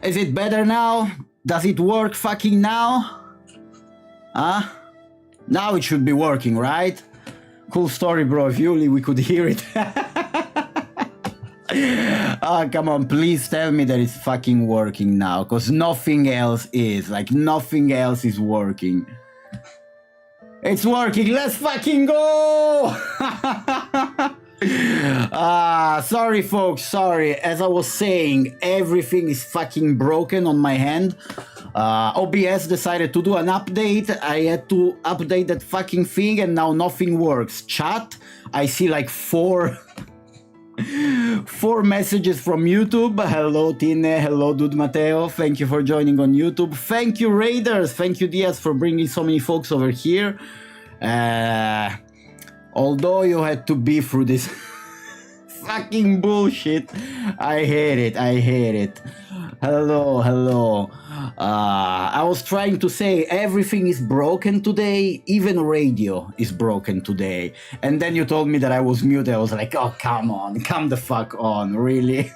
Is it better now? Does it work fucking now? Huh? Now it should be working, right? Cool story, bro. If only we could hear it. Oh, come on, please tell me that it's fucking working now, because nothing else is. Like, nothing else is working. It's working, let's fucking go! Sorry folks, sorry. As I was saying, everything is fucking broken on my hand. OBS decided to do an update. I had to update that fucking thing and now nothing works. Chat, I see like four messages from YouTube. Hello Tine, hello Dude Matteo, thank you for joining on YouTube. Thank you Raiders, thank you Diaz for bringing so many folks over here. Although you had to be through this fucking bullshit, I hate it, I hate it. Hello, hello. I was trying to say everything is broken today, even radio is broken today. And then you told me that I was muted. I was like, oh, come on, come the fuck on, really?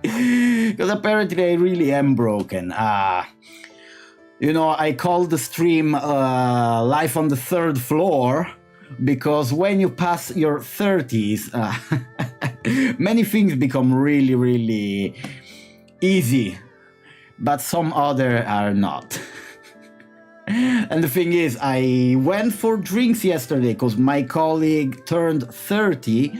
Because apparently I really am broken. You know, I called the stream Life on the Third Floor because when you pass your 30s, many things become really, really easy, but some other are not. And the thing is, I went for drinks yesterday because my colleague turned 30.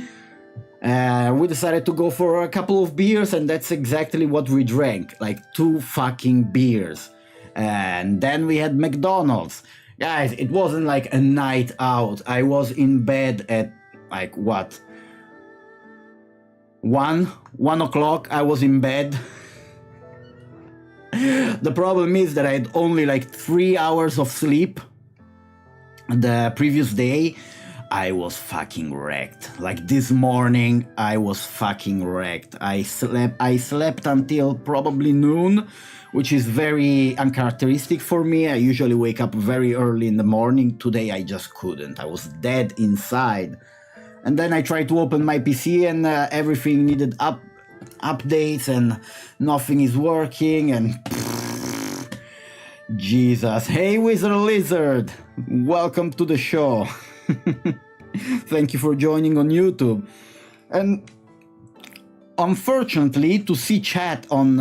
We decided to go for a couple of beers, and that's exactly what we drank, like 2 fucking beers. And then we had McDonald's. Guys, it wasn't like a night out. I was in bed at like what? 1 o'clock I was in bed. The problem is that I had only like 3 hours of sleep the previous day. I was fucking wrecked. Like this morning, I was fucking wrecked. I slept until probably noon, which is very uncharacteristic for me. I usually wake up very early in the morning. Today I just couldn't. I was dead inside. And then I tried to open my PC and everything needed updates and nothing is working and Jesus. Hey Wizard Lizard, welcome to the show. Thank you for joining on YouTube. And unfortunately, to see chat on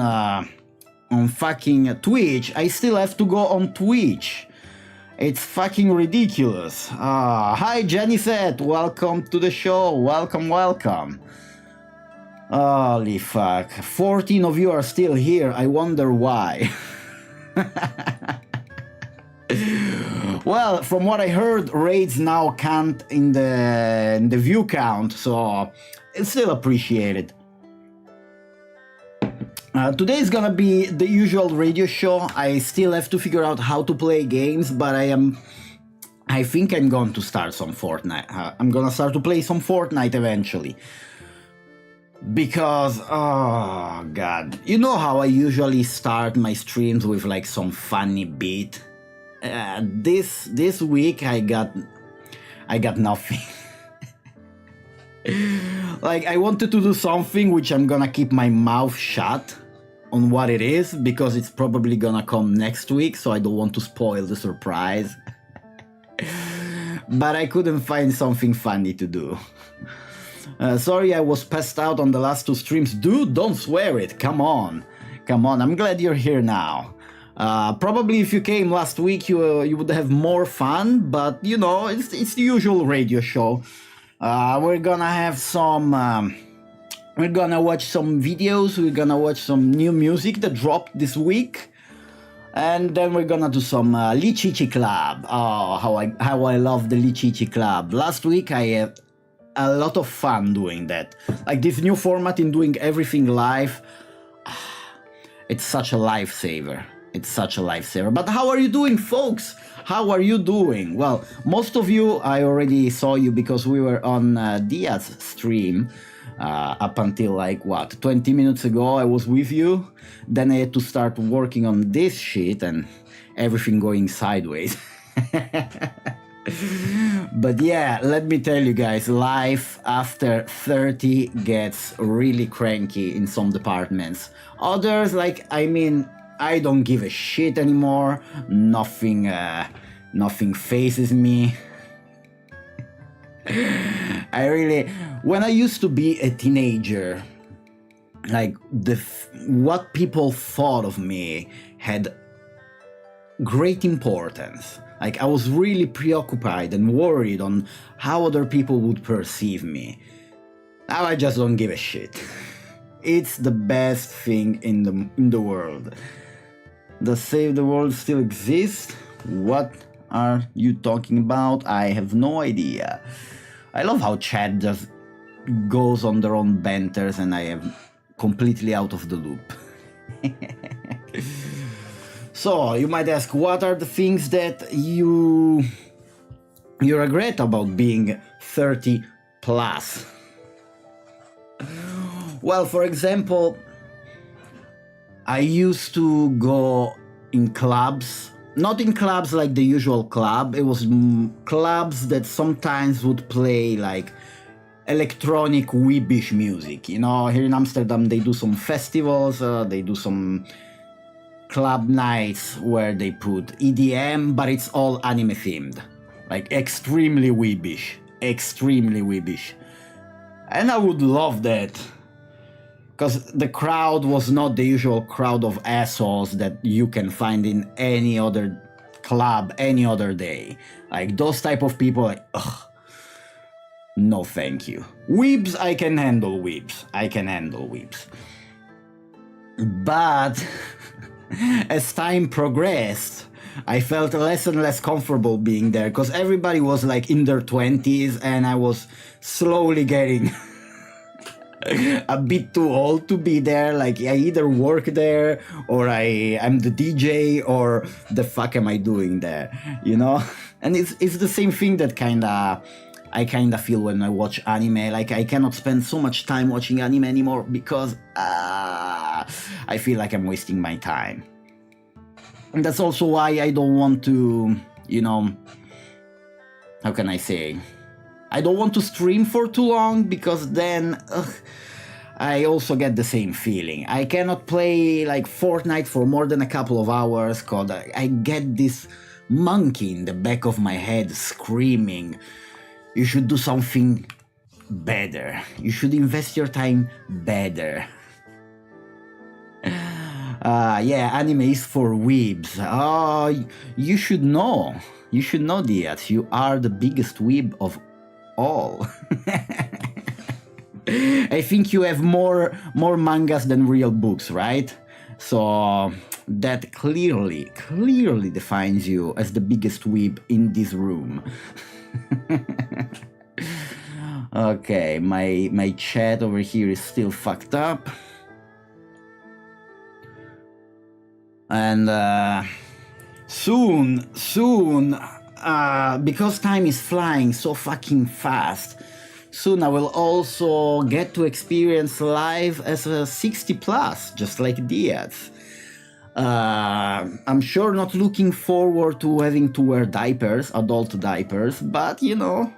fucking Twitch, I still have to go on Twitch. It's fucking ridiculous. Hi Janisette, welcome to the show. Welcome. Holy fuck. 14 of you are still here. I wonder why. Well, from what I heard, raids now count in the view count, so it's still appreciated. Today is gonna be the usual radio show. I still have to figure out how to play games, but I think I'm going to start some Fortnite. I'm gonna start to play some Fortnite eventually. Because, oh god, you know how I usually start my streams with like some funny beat? This week I got nothing. Like I wanted to do something which I'm gonna keep my mouth shut on what it is, because it's probably gonna come next week, so I don't want to spoil the surprise. But I couldn't find something funny to do. Sorry I was passed out on the last 2 streams. Dude, don't swear it. Come on. I'm glad you're here now. Probably if you came last week you would have more fun, but you know, it's the usual radio show. We're gonna have some... we're gonna watch some videos, we're gonna watch some new music that dropped this week. And then we're gonna do some Lichichi Club. Oh, how I love the Lichichi Club. Last week I had a lot of fun doing that. Like this new format in doing everything live. It's such a lifesaver. But how are you doing, folks? How are you doing? Well, most of you, I already saw you because we were on Dia's stream up until like what, 20 minutes ago I was with you. Then I had to start working on this shit and everything going sideways. But yeah, let me tell you guys, life after 30 gets really cranky in some departments. Others, like, I mean, I don't give a shit anymore. Nothing phases me. When I used to be a teenager, like what people thought of me had great importance. Like I was really preoccupied and worried on how other people would perceive me. Now I just don't give a shit. It's the best thing in the world. Does Save the World still exist? What are you talking about? I have no idea. I love how chat just goes on their own banters and I am completely out of the loop. So, you might ask, what are the things that you regret about being 30 plus? Well, for example, I used to go in clubs, not in clubs like the usual club, it was clubs that sometimes would play like electronic weebish music. You know, here in Amsterdam they do some festivals, they do some club nights where they put EDM, but it's all anime themed, like extremely weebish. And I would love that. because the crowd was not the usual crowd of assholes that you can find in any other club any other day. Like those type of people, like, ugh, no thank you. Weebs, I can handle weebs. I can handle weebs. But as time progressed, I felt less and less comfortable being there because everybody was like in their 20s and I was slowly getting a bit too old to be there. Like I either work there or I'm the DJ or the fuck am I doing there, you know? And it's the same thing that I kinda feel when I watch anime. Like I cannot spend so much time watching anime anymore because I feel like I'm wasting my time. And that's also why I don't want to, you know, how can I say? I don't want to stream for too long because then I also get the same feeling. I cannot play like Fortnite for more than a couple of hours because I get this monkey in the back of my head screaming, you should do something better. You should invest your time better. Yeah, anime is for weebs. Oh, you should know. You should know, Diaz. You are the biggest weeb of all. I think you have more mangas than real books, right? So that clearly defines you as the biggest weeb in this room. Okay, my chat over here is still fucked up. And soon, because time is flying so fucking fast, soon I will also get to experience life as a 60 plus, just like Diaz. I'm sure not looking forward to having to wear diapers, adult diapers, but you know,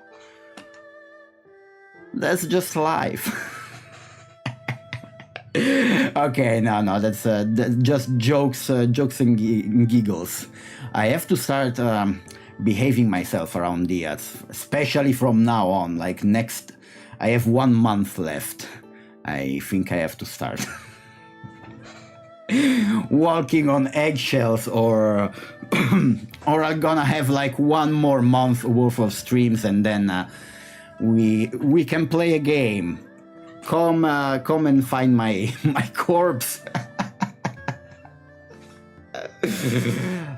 that's just life. Okay, no, that's just jokes and giggles. I have to start behaving myself around Diaz, especially from now on. Like I have 1 month left. I think I have to start walking on eggshells, or I'm gonna have like 1 more month worth of streams, and then we can play a game. Come and find my corpse.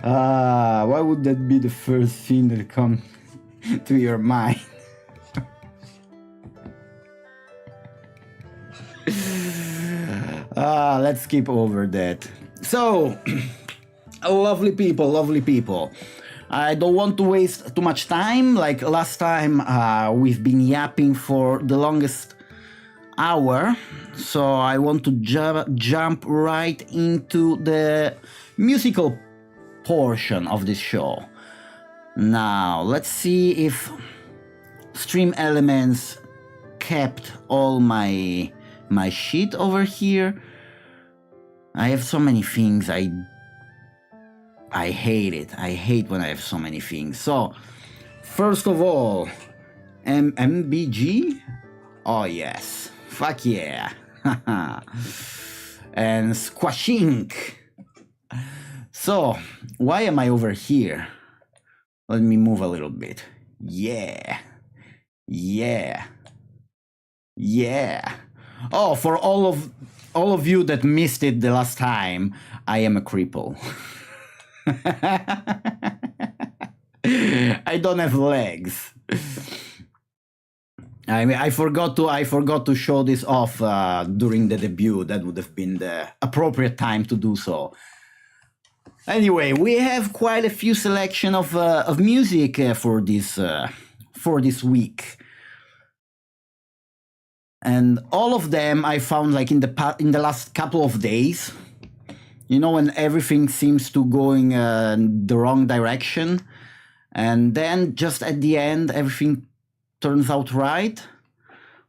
Why would that be the first thing that comes to your mind? Let's skip over that. So, lovely people. I don't want to waste too much time. Like last time, we've been yapping for the longest hour, so I want to jump right into the musical portion of this show. Now let's see if Stream Elements kept all my shit over here. I have so many things. I hate it. I hate when I have so many things. So first of all, MBG. Oh yes. Fuck yeah. And Squashink. So, why am I over here? Let me move a little bit. Yeah. Oh, for all of you that missed it the last time, I am a cripple. I don't have legs. I mean, I forgot to show this off during the debut. That would have been the appropriate time to do so. Anyway, we have quite a few selection of music for this week, and all of them I found like in the last couple of days. You know, when everything seems to going the wrong direction, and then just at the end everything turns out right.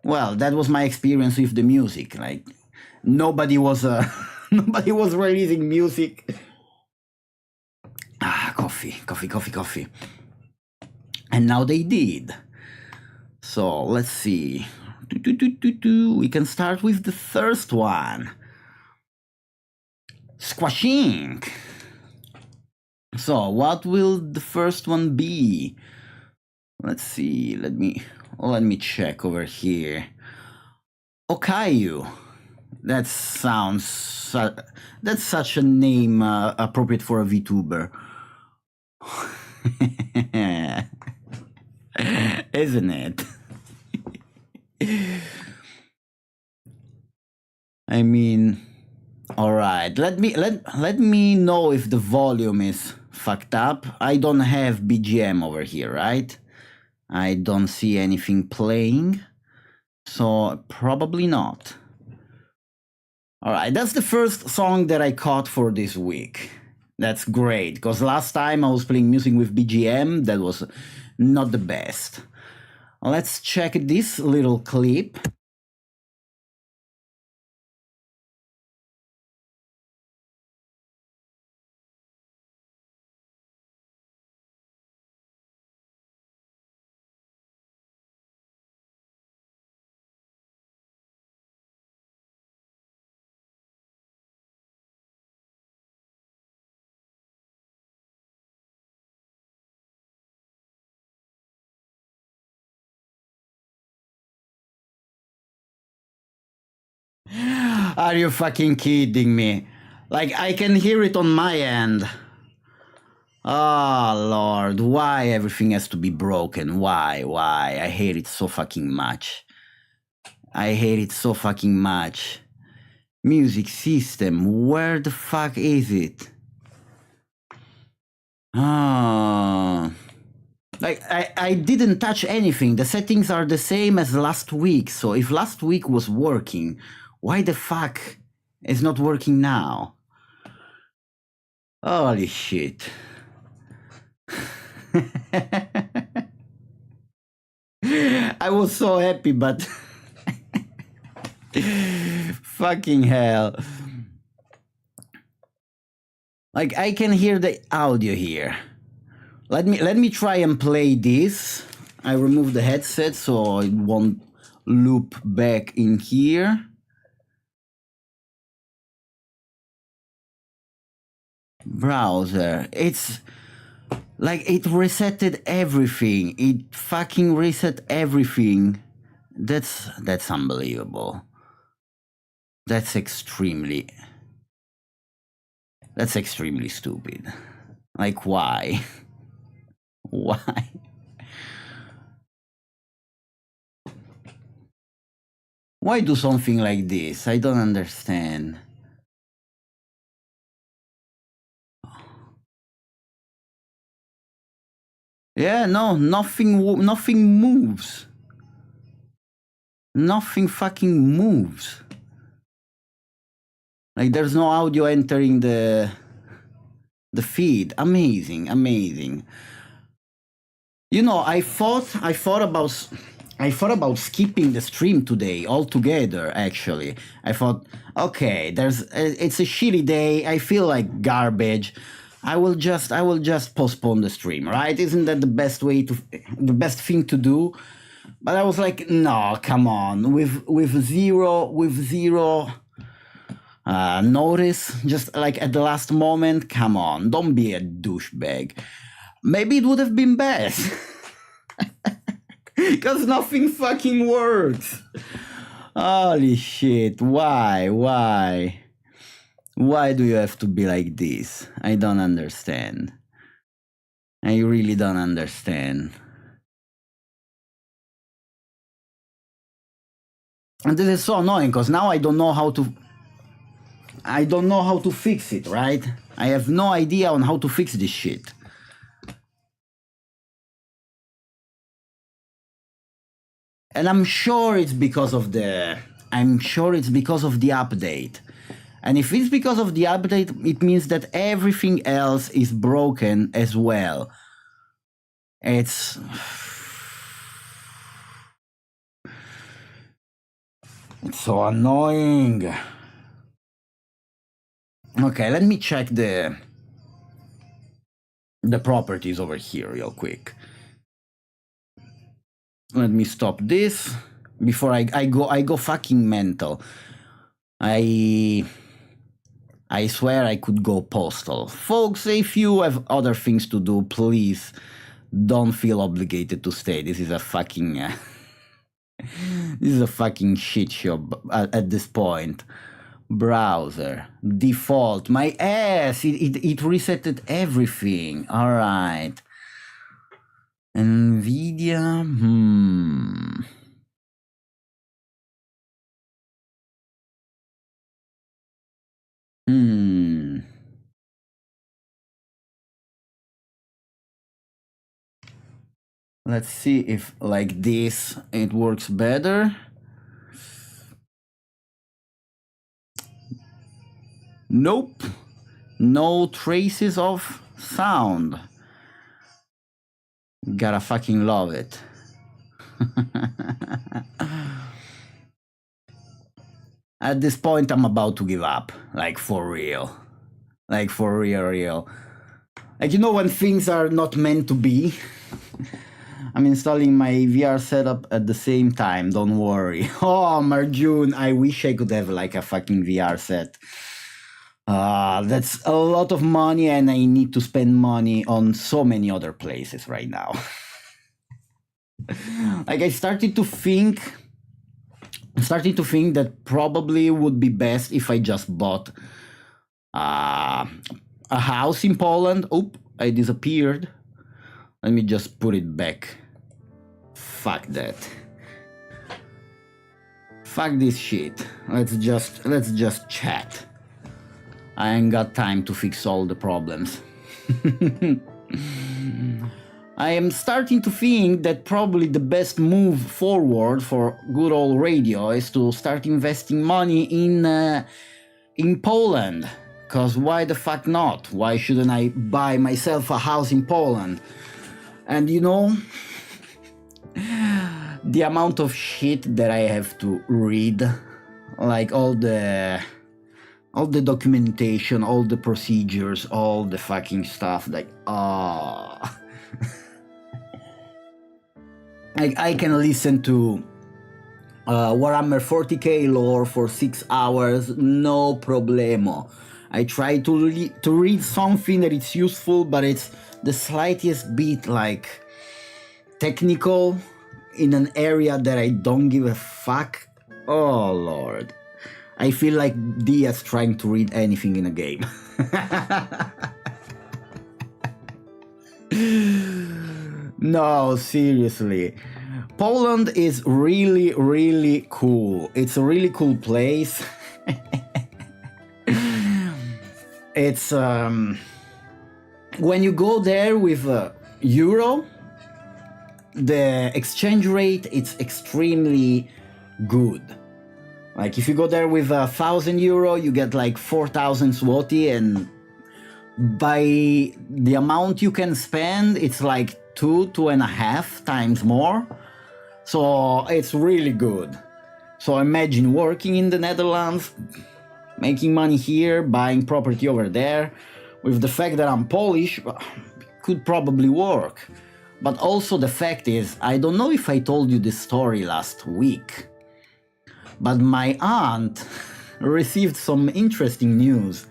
Well, that was my experience with the music. Like nobody was releasing music. Coffee. And now they did. So let's see. We can start with the first one. Squashing. So what will the first one be? Let's see. Let me check over here. Okayu. That's such a name appropriate for a VTuber. Isn't it? I mean, all right. Let me know if the volume is fucked up. I don't have BGM over here, right? I don't see anything playing, so probably not. All right, that's the first song that I caught for this week. That's great, because last time I was playing music with BGM, that was not the best. Let's check this little clip. Are you fucking kidding me? Like, I can hear it on my end. Oh, Lord, why everything has to be broken? Why? I hate it so fucking much. I hate it so fucking much. Music system, where the fuck is it? Oh. Like, I didn't touch anything. The settings are the same as last week. So if last week was working, why the fuck is not working now? Holy shit. I was so happy, but fucking hell. Like, I can hear the audio here. Let me try and play this. I remove the headset so it won't loop back in here. Browser. It's like it resetted everything. It fucking reset everything. That's unbelievable. That's extremely stupid. Like, why? Why? Why do something like this? I don't understand. Yeah, no, nothing moves. Nothing fucking moves. Like, there's no audio entering the feed. Amazing. You know, I thought about skipping the stream today altogether. Actually, I thought, okay, it's a shitty day. I feel like garbage. I will just postpone the stream, right? Isn't that the best thing to do? But I was like, no, come on, with zero notice, just like at the last moment. Come on, don't be a douchebag. Maybe it would have been best. Because nothing fucking works. Holy shit, why? Why do you have to be like this? I don't understand. I really don't understand. And this is so annoying because now I don't know how to fix it, right? I have no idea on how to fix this shit. And I'm sure it's because of the update. And if it's because of the update, it means that everything else is broken as well. It's so annoying. Okay, let me check the properties over here real quick. Let me stop this. before I go fucking mental. I swear I could go postal. Folks, if you have other things to do, please don't feel obligated to stay. This is a fucking this is a fucking shit show at this point. Browser default, my ass, it resetted everything. All right, Nvidia. Let's see if like this it works better. Nope, no traces of sound. Gotta fucking love it. At this point, I'm about to give up. Like, for real. Like, for real. Like, you know when things are not meant to be? I'm installing my VR setup at the same time, don't worry. Oh, Marjun, I wish I could have like a fucking VR set. That's a lot of money and I need to spend money on so many other places right now. Like I started to think that probably would be best if I just bought a house in Poland. Oop, I disappeared. Let me just put it back. Fuck that. Fuck this shit. Let's just chat. I ain't got time to fix all the problems. I am starting to think that probably the best move forward for good old radio is to start investing money in Poland. Cause why the fuck not? Why shouldn't I buy myself a house in Poland? And you know, the amount of shit that I have to read, like all the documentation, all the procedures, all the fucking stuff, like, I can listen to Warhammer 40k lore for 6 hours, no problemo. I try to read something that is useful, but it's the slightest bit like technical in an area that I don't give a fuck. Oh lord. I feel like Diaz trying to read anything in a game. No, seriously. Poland is really, really cool. It's a really cool place. It's when you go there with euro, the exchange rate it's extremely good. Like if you go there with 1,000 euro, you get like 4,000 zloty, and by the amount you can spend, it's like 2.5 times more. So it's really good. So imagine working in the Netherlands, making money here, buying property over there. With the fact that I'm Polish, could probably work. But also the fact is, I don't know if I told you this story last week, but my aunt received some interesting news.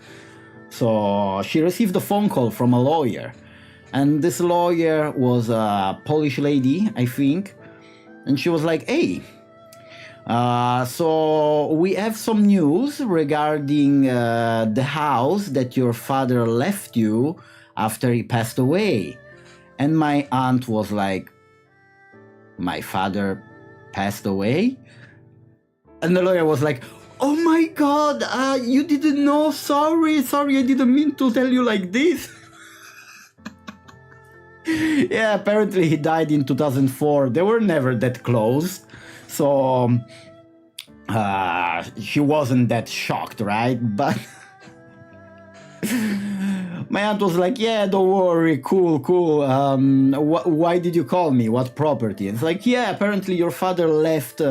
So she received a phone call from a lawyer, and this lawyer was a Polish lady, I think, and she was like, hey, so we have some news regarding the house that your father left you after he passed away. And my aunt was like, my father passed away? And the lawyer was like, oh my god, you didn't know, sorry, I didn't mean to tell you like this. Yeah, apparently he died in 2004. They were never that close. So she wasn't that shocked, right? But my aunt was like, yeah, don't worry, cool. Why did you call me? What property? And it's like, yeah, apparently your father left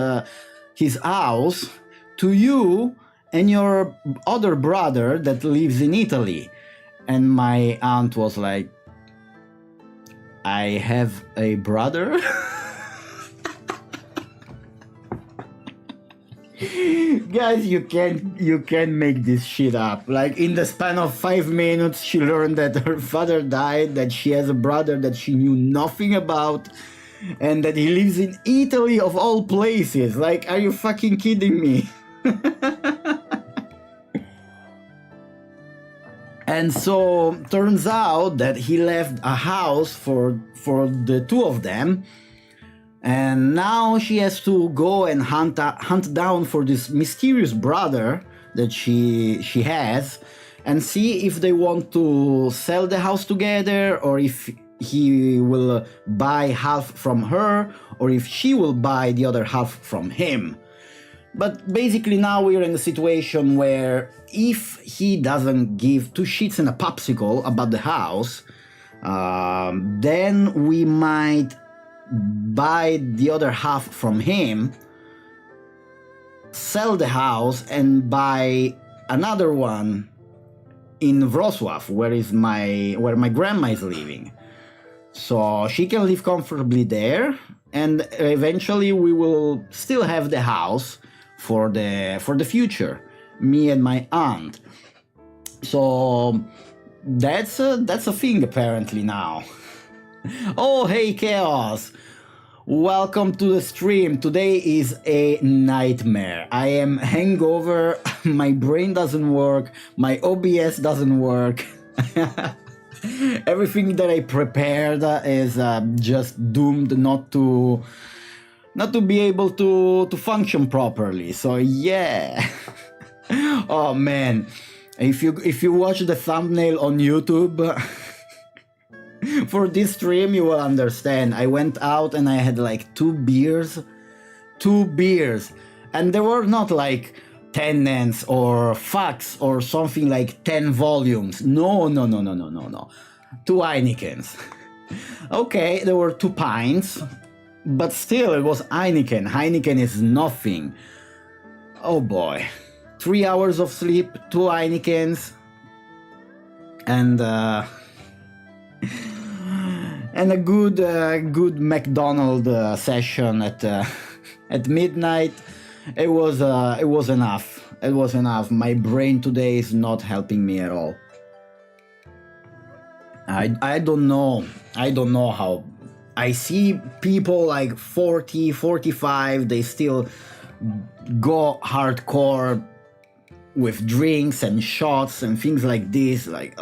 his house to you and your other brother that lives in Italy. And my aunt was like, I have a brother? Guys, you can't make this shit up. Like in the span of 5 minutes, she learned that her father died, that she has a brother that she knew nothing about, and that he lives in Italy of all places. Like, are you fucking kidding me? And so turns out that he left a house for the two of them, and now she has to go and hunt down for this mysterious brother that she has, and see if they want to sell the house together, or if he will buy half from her, or if she will buy the other half from him. But basically now we're in a situation where if he doesn't give two shits and a popsicle about the house, then we might buy the other half from him, sell the house, and buy another one in Wrocław, where my grandma is living. So she can live comfortably there, and eventually we will still have the house for the future, me and my aunt. So that's a thing apparently now. Oh, hey Chaos, welcome to the stream. Today is a nightmare. I am hangover, my brain doesn't work, my OBS doesn't work. Everything that I prepared is just doomed not to be able to function properly. So yeah. Oh man, if you watch the thumbnail on YouTube for this stream, you will understand. I went out and I had like two beers, and they were not like Tenants or Fax or something like 10 volumes. No. 2 Heinekens. Okay, there were 2 pints, but still it was Heineken. Heineken is nothing. Oh boy. 3 hours of sleep, 2 Heinekens, and a good McDonald's session at midnight. It was enough. It was enough. My brain today is not helping me at all. I don't know how. I see people like 40, 45, they still go hardcore with drinks and shots and things like this. Like,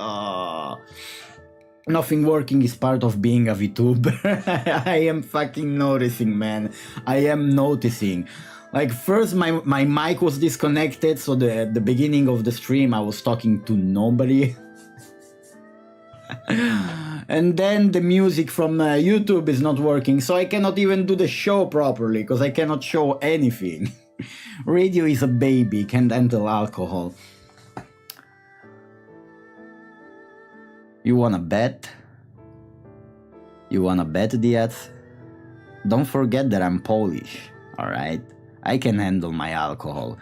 nothing working is part of being a VTuber. I am fucking noticing, man. I am noticing. Like, first my mic was disconnected, so the beginning of the stream I was talking to nobody. And then the music from YouTube is not working, so I cannot even do the show properly, because I cannot show anything. Radio is a baby, can't handle alcohol. You wanna bet? You wanna bet, Diaz? Don't forget that I'm Polish, alright? I can handle my alcohol.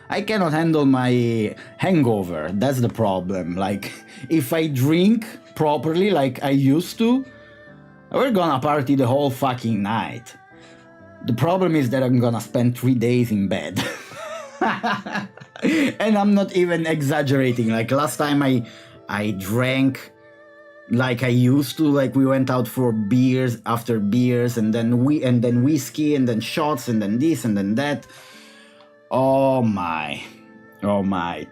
I cannot handle my hangover, that's the problem. Like, if I drink properly like I used to, we're gonna party the whole fucking night. The problem is that I'm gonna spend 3 days in bed. And I'm not even exaggerating. Like, last time I drank like I used to, like we went out for beers after beers, and then whiskey, and then shots, and then this, and then that. Oh my.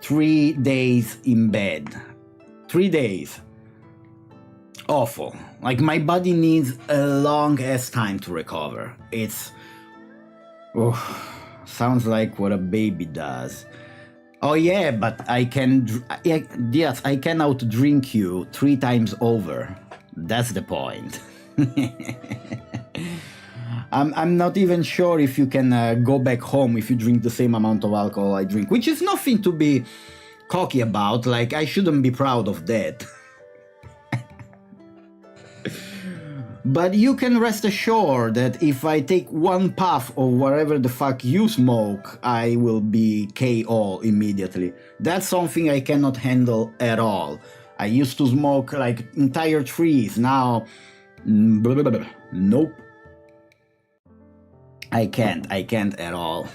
3 days in bed. 3 days. Awful. Like, my body needs a long ass time to recover. It's... sounds like what a baby does. Oh yeah, but I can... yes, I can outdrink you 3 times over. That's the point. I'm not even sure if you can go back home if you drink the same amount of alcohol I drink, which is nothing to be cocky about. Like, I shouldn't be proud of that. But you can rest assured that if I take 1 puff of whatever the fuck you smoke, I will be KO immediately. That's something I cannot handle at all. I used to smoke like entire trees, now... nope. I can't at all.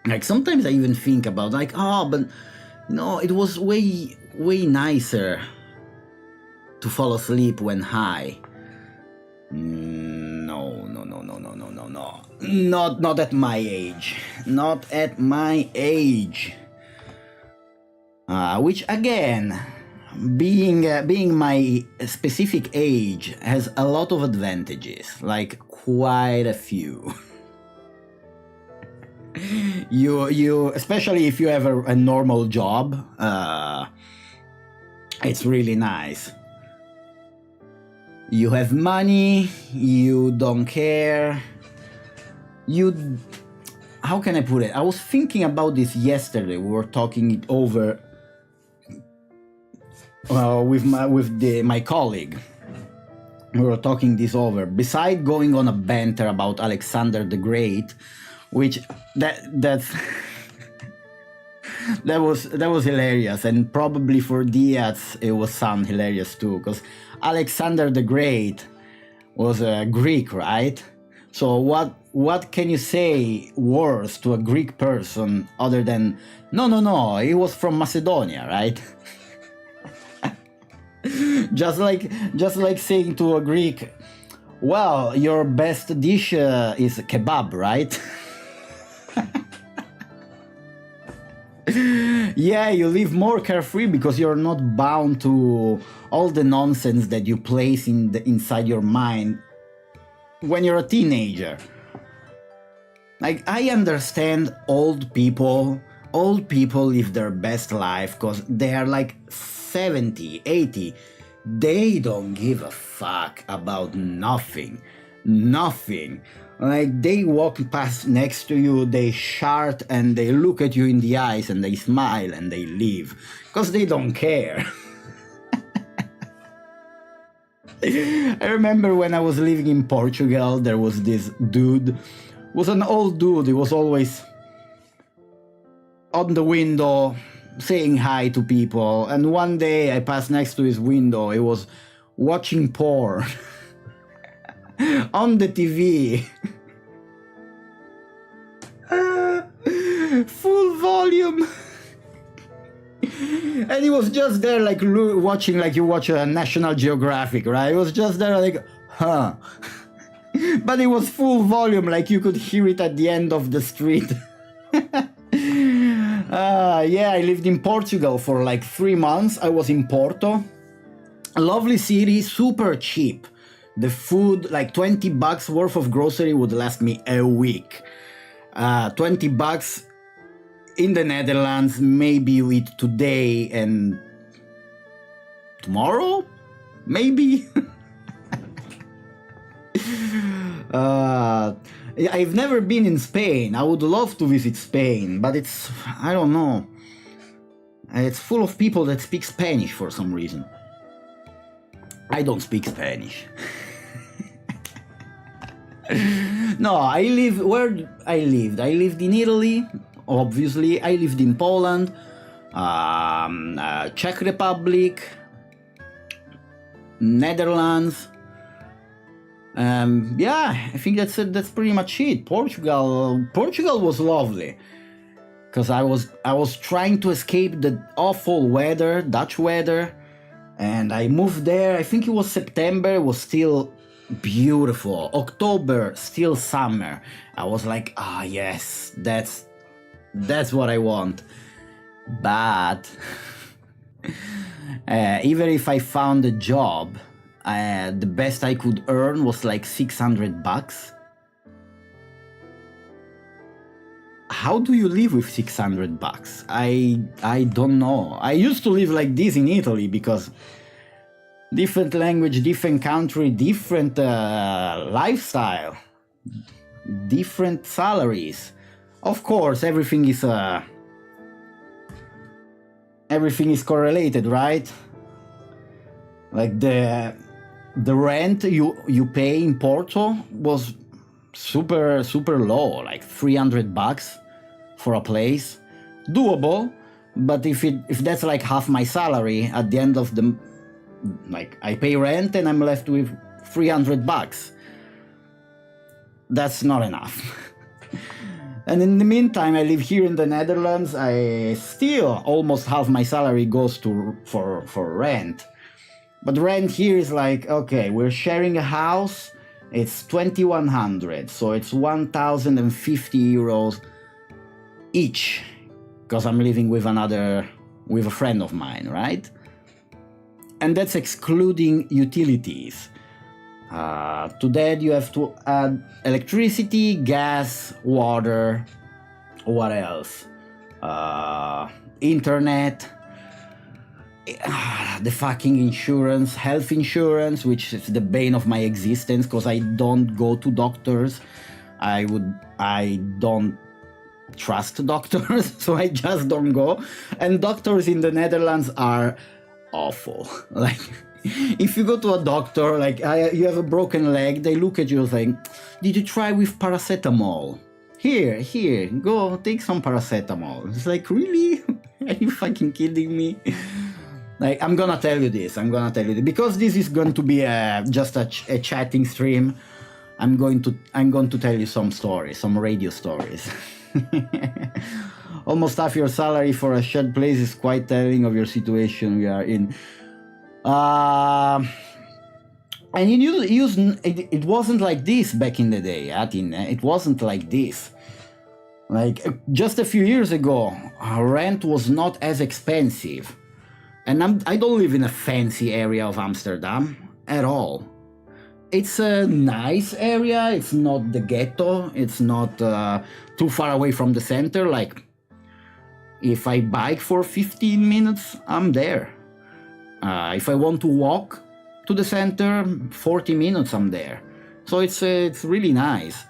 Like sometimes I even think about like, oh, but it was way nicer to fall asleep when high. No, no, no, no, no, no, no, no. Not at my age. Not at my age. Which again, being my specific age has a lot of advantages, like quite a few. you especially if you have a normal job, it's really nice. You have money, you don't care, how can I put it? I was thinking about this yesterday. We were talking it over with my colleague. We were talking this over. Besides going on a banter about Alexander the Great, which that's that was hilarious, and probably for Diaz it was sound hilarious too, because Alexander the Great was a Greek, right? So what can you say worse to a Greek person other than no, he was from Macedonia, right? just like saying to a Greek, well, your best dish is kebab, right? Yeah, you live more carefree because you're not bound to all the nonsense that you place inside your mind when you're a teenager. Like, I understand old people live their best life because they are like 70, 80. They don't give a fuck about nothing. Like, they walk past next to you, they shout and they look at you in the eyes and they smile and they leave because they don't care. I remember when I was living in Portugal, there was this dude, was an old dude. He was always on the window saying hi to people, and one day I passed next to his window. He was watching porn on the TV. Full volume. And he was just there like watching, like you watch a National Geographic, right? He was just there like, huh. But it was full volume, like you could hear it at the end of the street. Yeah, I lived in Portugal for like 3 months. I was in Porto. A lovely city, super cheap. The food, like $20 worth of grocery would last me a week. $20 in the Netherlands, maybe you eat today and tomorrow? Maybe? I've never been in Spain. I would love to visit Spain, but I don't know. It's full of people that speak Spanish for some reason. I don't speak Spanish. No, I lived in Italy, obviously. I lived in Poland, Czech Republic, Netherlands. Yeah, I think that's pretty much it. Portugal was lovely because I was trying to escape the awful weather, Dutch weather, and I moved there. I think it was September. It was still beautiful. October, still summer. I was like, yes, that's what I want. But even if I found a job, the best I could earn was like $600. How do you live with $600? I don't know. I used to live like this in Italy because different language, different country, different lifestyle, different salaries. Of course, everything is correlated, right? Like the rent you pay in Porto was super low, like $300 for a place. Doable, but if that's like half my salary at the end of the, like, I pay rent and I'm left with $300. That's not enough. And in the meantime, I live here in the Netherlands. I still almost half my salary goes to for rent. But rent here is like, okay, we're sharing a house. It's 2,100, so it's 1,050 euros each, because I'm living with a friend of mine, right? And that's excluding utilities. To that you have to add electricity, gas, water, what else? Internet, the fucking insurance, health insurance, which is the bane of my existence because I don't go to doctors. I don't trust doctors, so I just don't go. And doctors in the Netherlands are awful. Like, if you go to a doctor, like you have a broken leg, they look at you and think, did you try with paracetamol? Here, go take some paracetamol. It's like, really? Are you fucking kidding me? Like, I'm gonna tell you this, because this is going to be just a chatting stream. I'm going to tell you some stories, some radio stories. Almost half your salary for a shared place is quite telling of your situation we are in. And it wasn't like this back in the day, Atin. It wasn't like this. Like, just a few years ago, rent was not as expensive. And I don't live in a fancy area of Amsterdam at all. It's a nice area. It's not the ghetto. It's not too far away from the center. Like, if I bike for 15 minutes, I'm there. If I want to walk to the center, 40 minutes, I'm there. So it's really nice.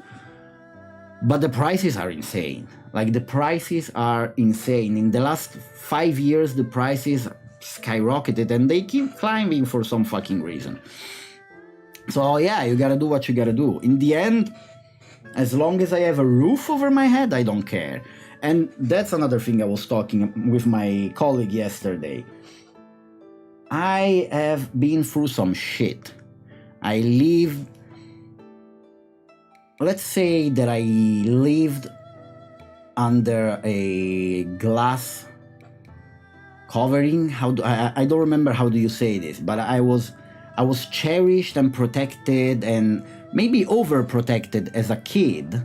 But the prices are insane. Like, the prices are insane. In the last 5 years, the prices skyrocketed, and they keep climbing for some fucking reason. So yeah, you gotta do what you gotta do. In the end, as long as I have a roof over my head, I don't care. And that's another thing I was talking with my colleague yesterday. I have been through some shit. Let's say that I lived under a glass covering. I don't remember how do you say this, but I was cherished and protected and maybe overprotected as a kid.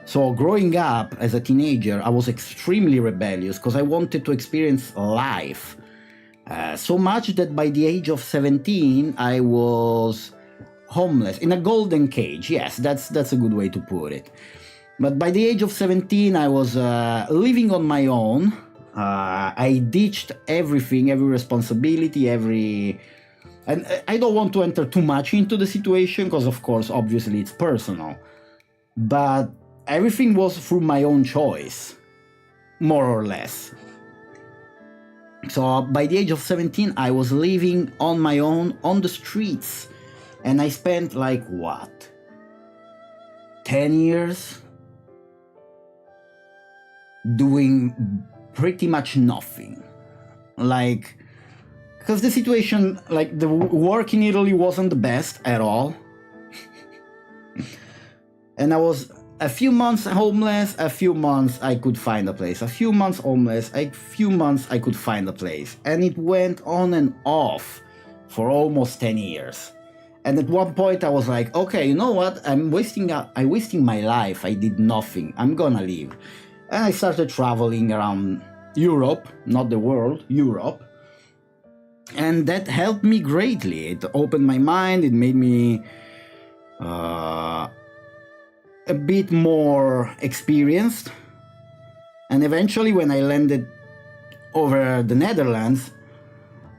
So growing up as a teenager, I was extremely rebellious because I wanted to experience life. So much that by the age of 17, I was homeless in a golden cage. Yes, that's a good way to put it. But by the age of 17, I was living on my own. I ditched everything, every responsibility, and I don't want to enter too much into the situation because, of course, obviously it's personal. But everything was through my own choice, more or less. So by the age of 17, I was living on my own on the streets. And I spent 10 years doing pretty much nothing. Because the situation, the work in Italy wasn't the best at all. And I was a few months homeless, a few months I could find a place, a few months homeless, a few months I could find a place. And it went on and off for almost 10 years. And at one point I was like, okay, you know what? I'm wasting my life. I did nothing. I'm gonna leave. And I started traveling around Europe, not the world, Europe. And that helped me greatly. It opened my mind. It made me a bit more experienced. And eventually, when I landed over the Netherlands,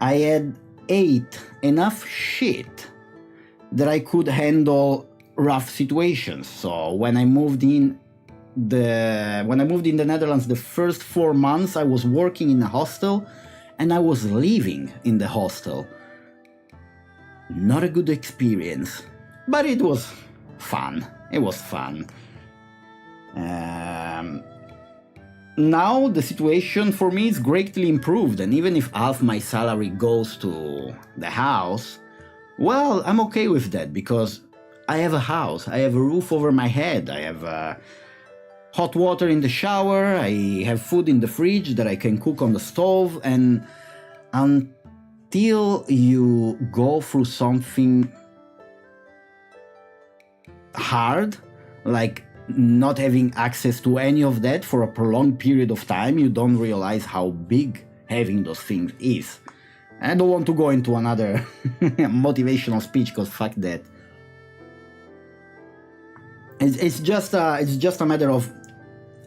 I had ate enough shit that I could handle rough situations. So when I moved in the Netherlands, the first 4 months I was working in a hostel and I was living in the hostel. Not a good experience, but it was fun. It was fun. Now the situation for me is greatly improved, and even if half my salary goes to the house, well, I'm okay with that because I have a house, I have a roof over my head, I have hot water in the shower, I have food in the fridge that I can cook on the stove, and until you go through something hard, like not having access to any of that for a prolonged period of time, you don't realize how big having those things is. I don't want to go into another motivational speech, because fuck that. It's just a matter of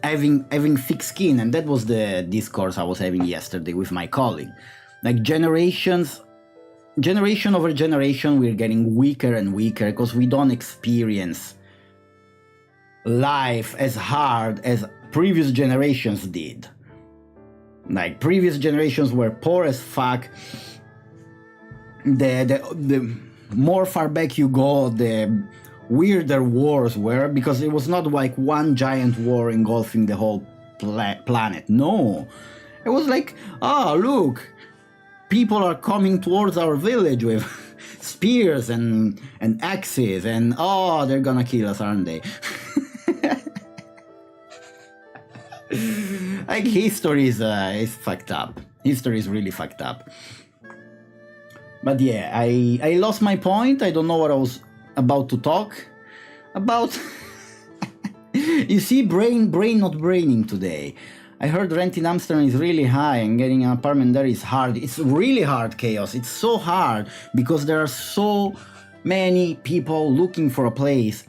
having thick skin, and that was the discourse I was having yesterday with my colleague. Like generation over generation, we're getting weaker and weaker because we don't experience life as hard as previous generations did. Like previous generations were poor as fuck. The more far back you go, the weirder wars were, because it was not like one giant war engulfing the whole planet. No, it was like, oh look, people are coming towards our village with spears and axes, and oh, they're gonna kill us, aren't they? Like history is fucked up. History is really fucked up. But yeah, I lost my point. I don't know what I was about to talk about. You see, brain not braining today. I heard rent in Amsterdam is really high, and getting an apartment there is hard. It's really hard, Chaos. It's so hard because there are so many people looking for a place,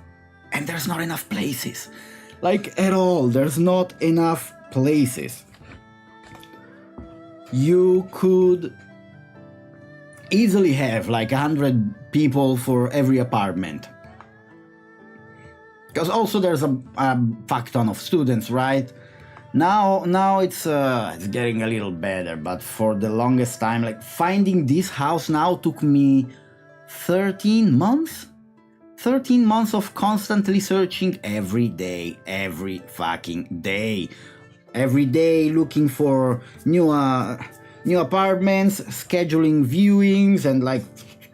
and there's not enough places. Like at all, there's not enough places. You could easily have like 100 people for every apartment. Because also there's a fuck ton of students, right? Now it's getting a little better, but for the longest time, like finding this house now took me 13 months. 13 months of constantly searching every day, every fucking day. Every day looking for new apartments, scheduling viewings, and like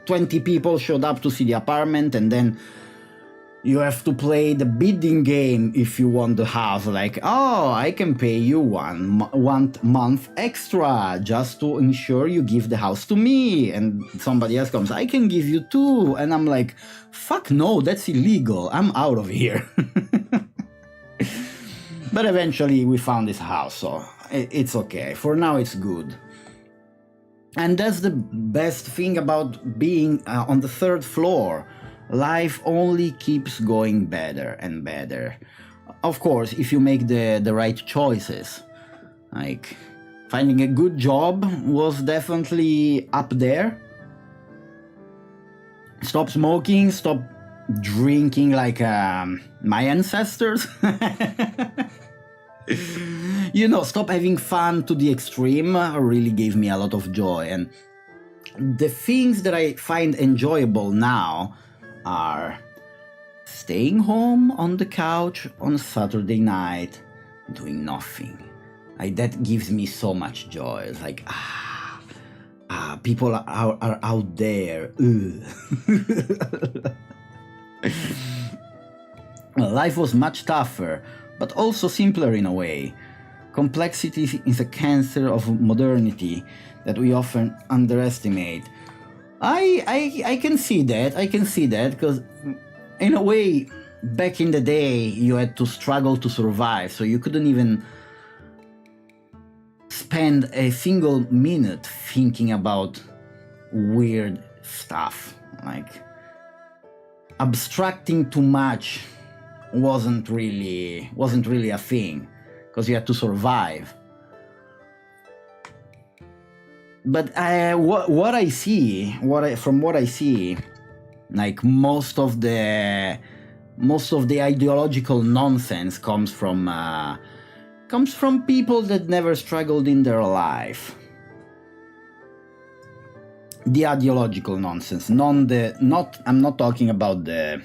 20 people showed up to see the apartment, and then you have to play the bidding game if you want the house. Like, oh, I can pay you one month extra just to ensure you give the house to me. And somebody else comes, I can give you 2. And I'm like, fuck no, that's illegal. I'm out of here. But eventually we found this house, so it's okay. For now, it's good. And that's the best thing about being on the 3rd floor. Life only keeps going better and better. Of course, if you make the right choices. Like, finding a good job was definitely up there. Stop smoking, stop drinking like my ancestors. You know, stop having fun to the extreme really gave me a lot of joy. And the things that I find enjoyable now are staying home on the couch on Saturday night, doing nothing. That gives me so much joy. It's like, people are out there. Life was much tougher, but also simpler in a way. Complexity is a cancer of modernity that we often underestimate. I can see that. I can see that because, in a way, back in the day, you had to struggle to survive, so you couldn't even spend a single minute thinking about weird stuff. Like, abstracting too much wasn't really a thing because you had to survive. But what I see, from what I see, like most of the ideological nonsense comes from people that never struggled in their life. The ideological nonsense, I'm not talking about the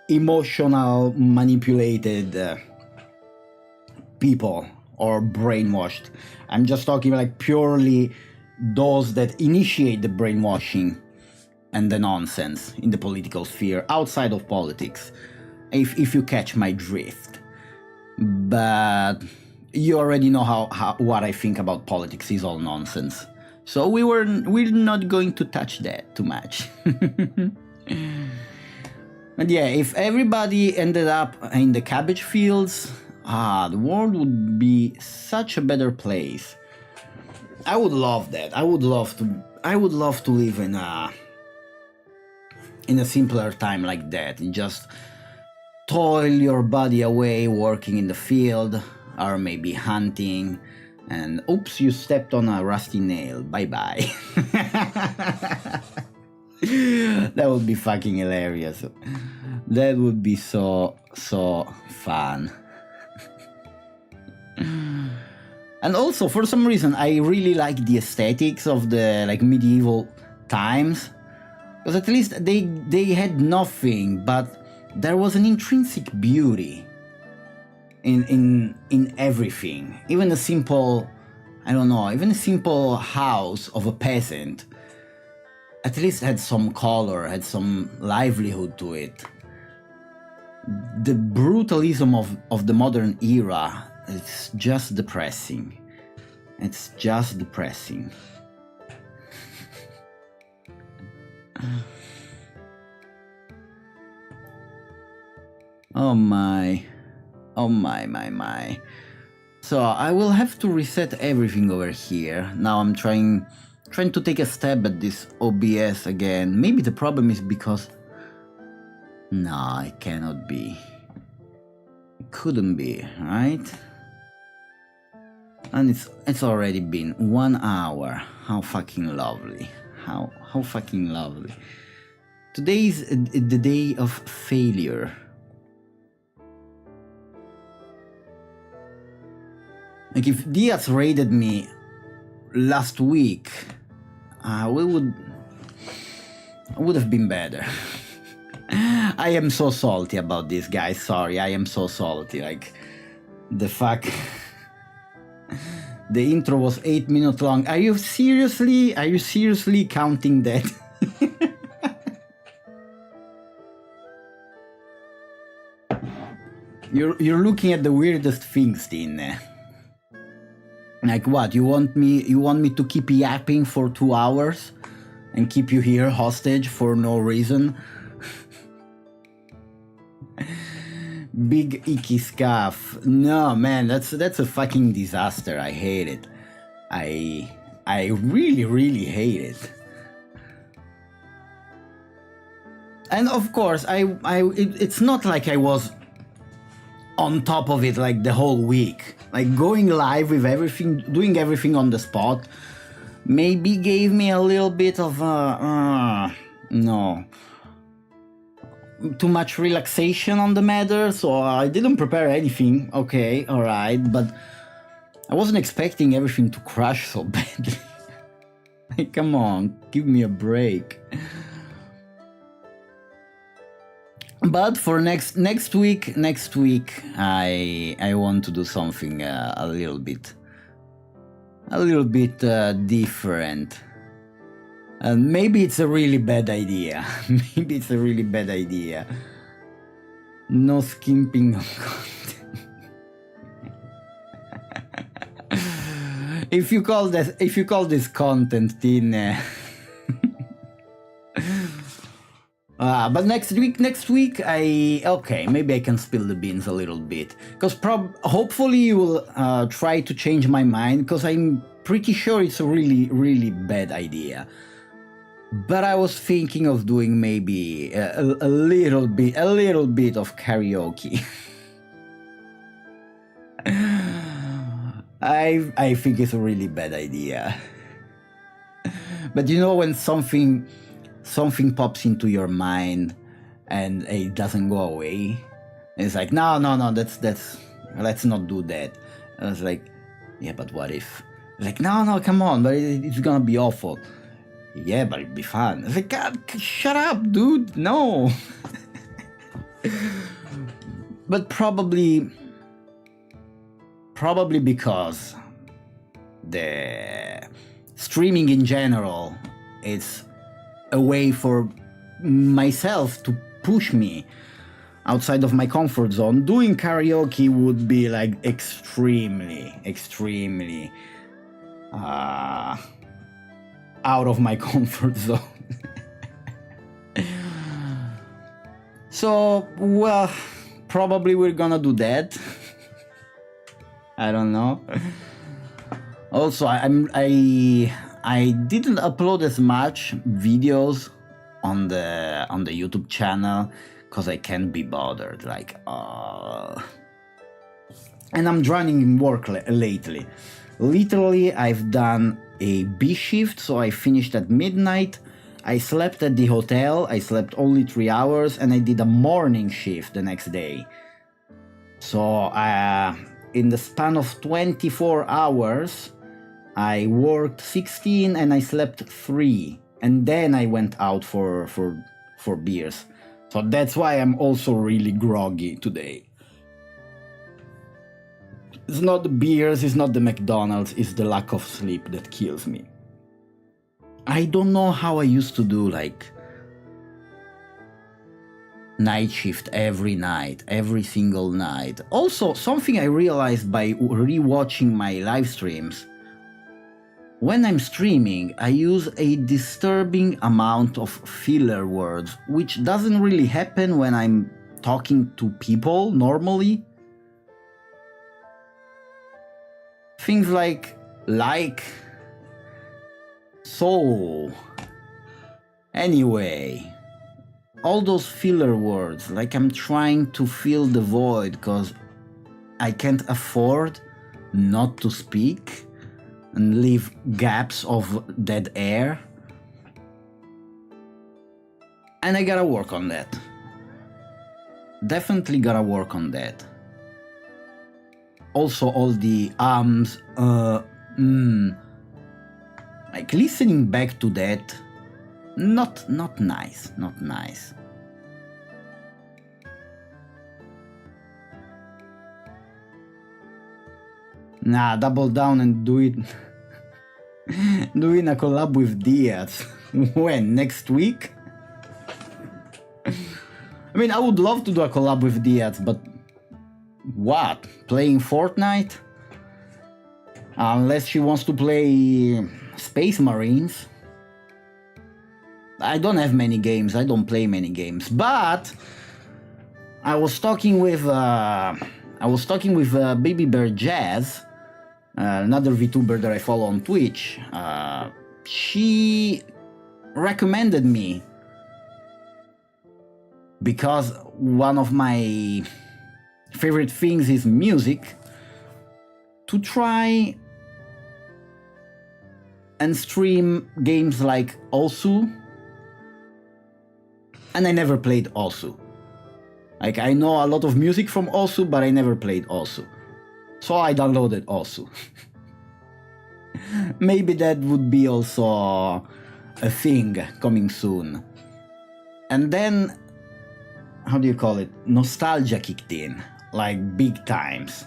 emotional manipulated people or brainwashed. I'm just talking like purely those that initiate the brainwashing and the nonsense in the political sphere outside of politics, if you catch my drift. but you already know how what I think about politics is all nonsense. So we're not going to touch that too much. But yeah, if everybody ended up in the cabbage fields, the world would be such a better place. I would love that. I would love to live in a simpler time like that. Just toil your body away working in the field, or maybe hunting, and oops, you stepped on a rusty nail. Bye-bye. That would be fucking hilarious. That would be so fun. And also, for some reason, I really like the aesthetics of the medieval times, because at least they had nothing, but there was an intrinsic beauty in everything. Even a simple, even a simple house of a peasant at least had some color, had some livelihood to it. The brutalism of the modern era, it's just depressing. It's just depressing. Oh my. So I will have to reset everything over here. Now I'm trying to take a stab at this OBS again. Maybe the problem is because... No, it cannot be. It couldn't be, right? And it's already been 1 hour. How fucking lovely. How fucking lovely. Today is the day of failure. Like, if Diaz raided me last week, I would have been better. I am so salty about this, guys. Sorry, I am so salty. Like, the fuck. The intro was 8 minutes long. Are you seriously counting that? You're looking at the weirdest things, Tin. Like what? You want me to keep yapping for 2 hours and keep you here hostage for no reason? Big icky scuff. No, man, that's a fucking disaster. I hate it. I really hate it. And of course, it's not like I was on top of it like the whole week. Like, going live with everything, doing everything on the spot, maybe gave me a little bit of too much relaxation on the matter, so I didn't prepare anything. Okay, alright, but I wasn't expecting everything to crash so badly. Like, come on, give me a break. But for next week, I want to do something a little bit different. And maybe it's a really bad idea. No skimping on content. If you call this content, then. But next week, maybe I can spill the beans a little bit, because hopefully you will try to change my mind, because I'm pretty sure it's a really bad idea. But I was thinking of doing maybe a little bit of karaoke. I think it's a really bad idea. But you know, when something pops into your mind and it doesn't go away, it's like, no, that's let's not do that. And I was like, yeah, but what if? Like, no, come on, but it's gonna be awful. Yeah, but it'd be fun. It's like, God, shut up, dude. No. But probably because the streaming in general, it's a way for myself to push me outside of my comfort zone, doing karaoke would be like extremely out of my comfort zone. So, well, probably we're gonna do that. I don't know. Also, I didn't upload as much videos on the YouTube channel because I can't be bothered. Like, and I'm drowning in work lately. Literally, I've done a B shift, so I finished at midnight. I slept at the hotel. I slept only 3 hours, and I did a morning shift the next day. So, in the span of 24 hours, I worked 16 and I slept 3, and then I went out for beers. So that's why I'm also really groggy today. It's not the beers, it's not the McDonald's, it's the lack of sleep that kills me. I don't know how I used to do like night shift every night, every single night. Also, something I realized by rewatching my live streams, when I'm streaming, I use a disturbing amount of filler words, which doesn't really happen when I'm talking to people normally. Things like, so, anyway, all those filler words, like I'm trying to fill the void because I can't afford not to speak and leave gaps of dead air. And I gotta work on that. Definitely gotta work on that. Also all the like listening back to that, not nice. Nah, double down and do it. Doing a collab with Diaz. When? Next week? I mean, I would love to do a collab with Diaz, but what? Playing Fortnite? Unless she wants to play Space Marines. I don't have many games, I don't play many games, but I was talking with Baby Bear Jazz, another VTuber that I follow on Twitch. She recommended me, because one of my favorite things is music, to try and stream games like Osu. And I never played Osu. Like, I know a lot of music from Osu, but I never played Osu. So I downloaded Osu. Maybe that would be also a thing coming soon. And then, how do you call it? Nostalgia kicked in, like big times.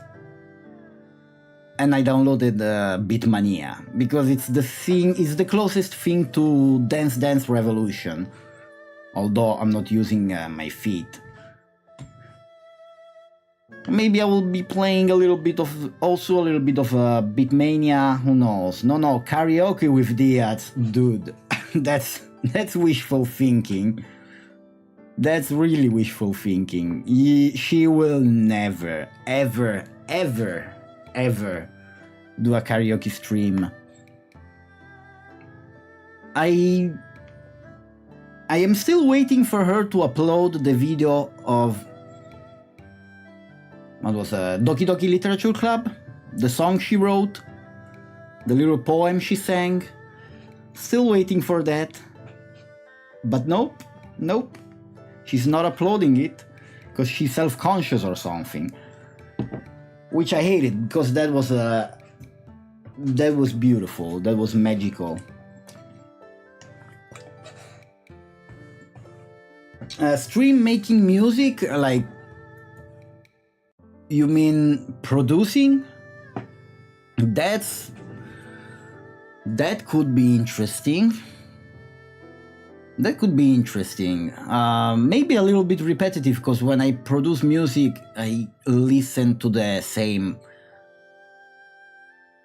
And I downloaded Beatmania, because it's the closest thing to Dance Dance Revolution. Although I'm not using my feet. Maybe I will be playing a little bit of Beatmania, who knows? No, karaoke with Diaz, dude. that's wishful thinking. That's really wishful thinking. She will never, ever do a karaoke stream. I am still waiting for her to upload the video of what was Doki Doki Literature Club, the song she wrote, the little poem she sang. Still waiting for that. But nope. She's not uploading it because she's self-conscious or something. Which I hated, because that was beautiful, that was magical. Stream making music, like, you mean producing? That could be interesting. That could be interesting. Maybe a little bit repetitive, because when I produce music, I listen to the same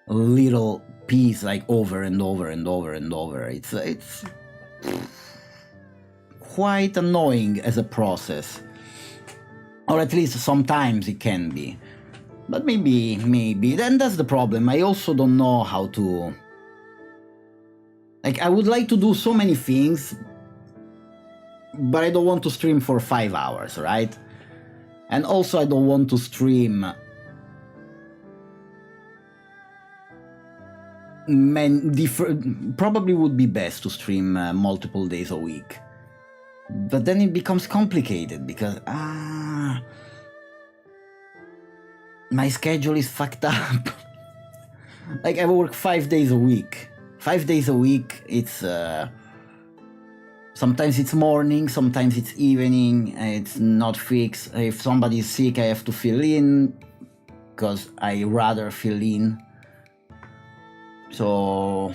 little piece like over and over and over and over. It's quite annoying as a process, or at least sometimes it can be. But maybe then that's the problem. I also don't know how to. Like, I would like to do so many things, but I don't want to stream for 5 hours, right? And also I don't want to stream probably would be best to stream multiple days a week. But then it becomes complicated because my schedule is fucked up. Like, I work 5 days a week. 5 days a week, it's sometimes it's morning, sometimes it's evening, it's not fixed. If somebody is sick, I have to fill in, because I rather fill in. So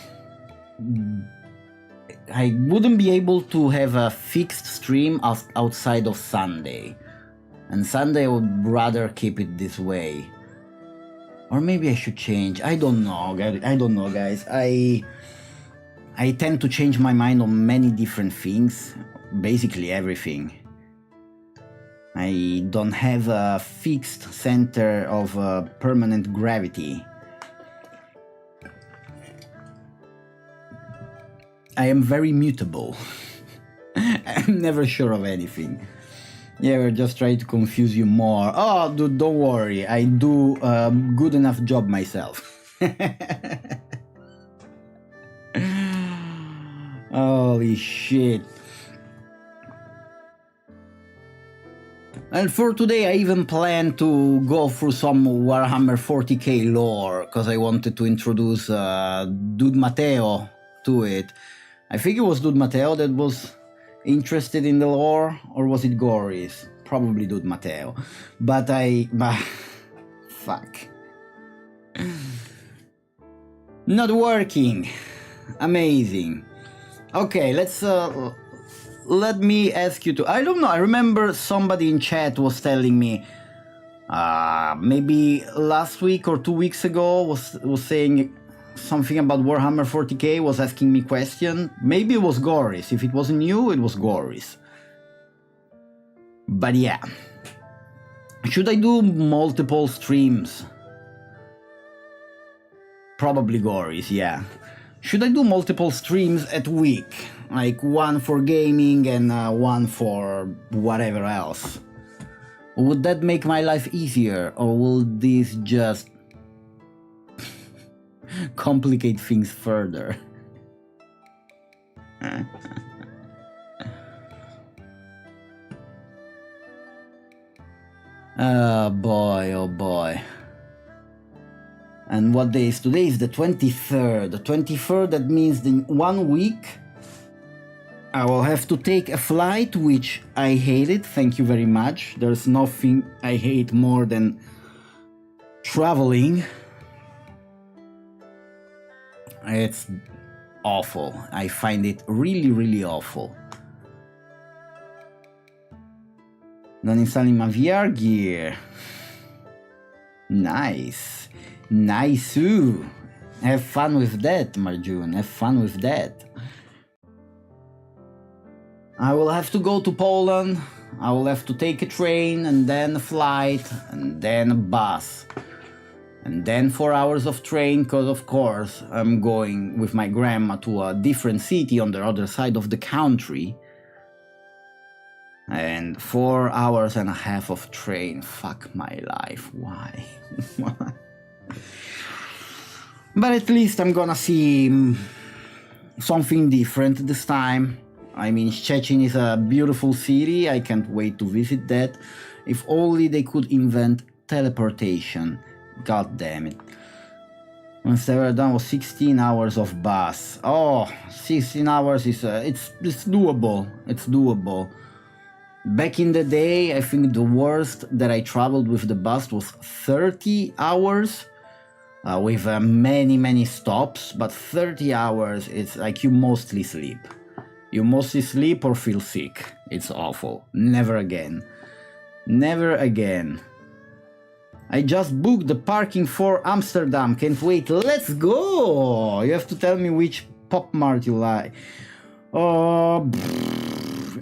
I wouldn't be able to have a fixed stream outside of Sunday. And Sunday I would rather keep it this way. Or maybe I should change. I don't know, guys. I tend to change my mind on many different things, basically everything. I don't have a fixed center of permanent gravity. I am very mutable. I'm never sure of anything. Yeah, we're just trying to confuse you more. Oh, dude, don't worry. I do a good enough job myself. Holy shit. And for today, I even plan to go through some Warhammer 40k lore, because I wanted to introduce Dude Matteo to it. I think it was Dude Matteo that was interested in the lore, or was it Goris? Probably Dude Matteo. But fuck. Not working. Amazing. Okay, let me ask you to. I don't know. I remember somebody in chat was telling me, maybe last week or 2 weeks ago, was saying something about Warhammer 40k, was asking me question. Maybe it was Goris. If it wasn't you, it was Goris. But yeah. Should I do multiple streams? Probably Goris, yeah. Should I do multiple streams at week? Like one for gaming and one for whatever else? Would that make my life easier, or will this just complicate things further? Oh boy, oh boy. And what day is today? Is the 23rd. The 23rd, that means in 1 week I will have to take a flight, which I hate it. Thank you very much. There's nothing I hate more than traveling. It's awful. I find it really, really awful. Non installing my VR gear. Nice. Nice. Have fun with that, Marjun. Have fun with that. I will have to go to Poland. I will have to take a train, and then a flight, and then a bus. And then 4 hours of train, because of course I'm going with my grandma to a different city on the other side of the country. And 4 hours and a half of train. Fuck my life. Why? Why? But at least I'm gonna see something different this time. I mean, Szczecin is a beautiful city. I can't wait to visit that. If only they could invent teleportation. God damn it. Once they were done was 16 hours of bus. Oh, 16 hours is it's doable. It's doable. Back in the day, I think the worst that I traveled with the bus was 30 hours with many stops, but 30 hours, it's like you mostly sleep. You mostly sleep or feel sick. It's awful. Never again. Never again. I just booked the parking for Amsterdam. Can't wait. Let's go! You have to tell me which Pop Mart you like. Oh,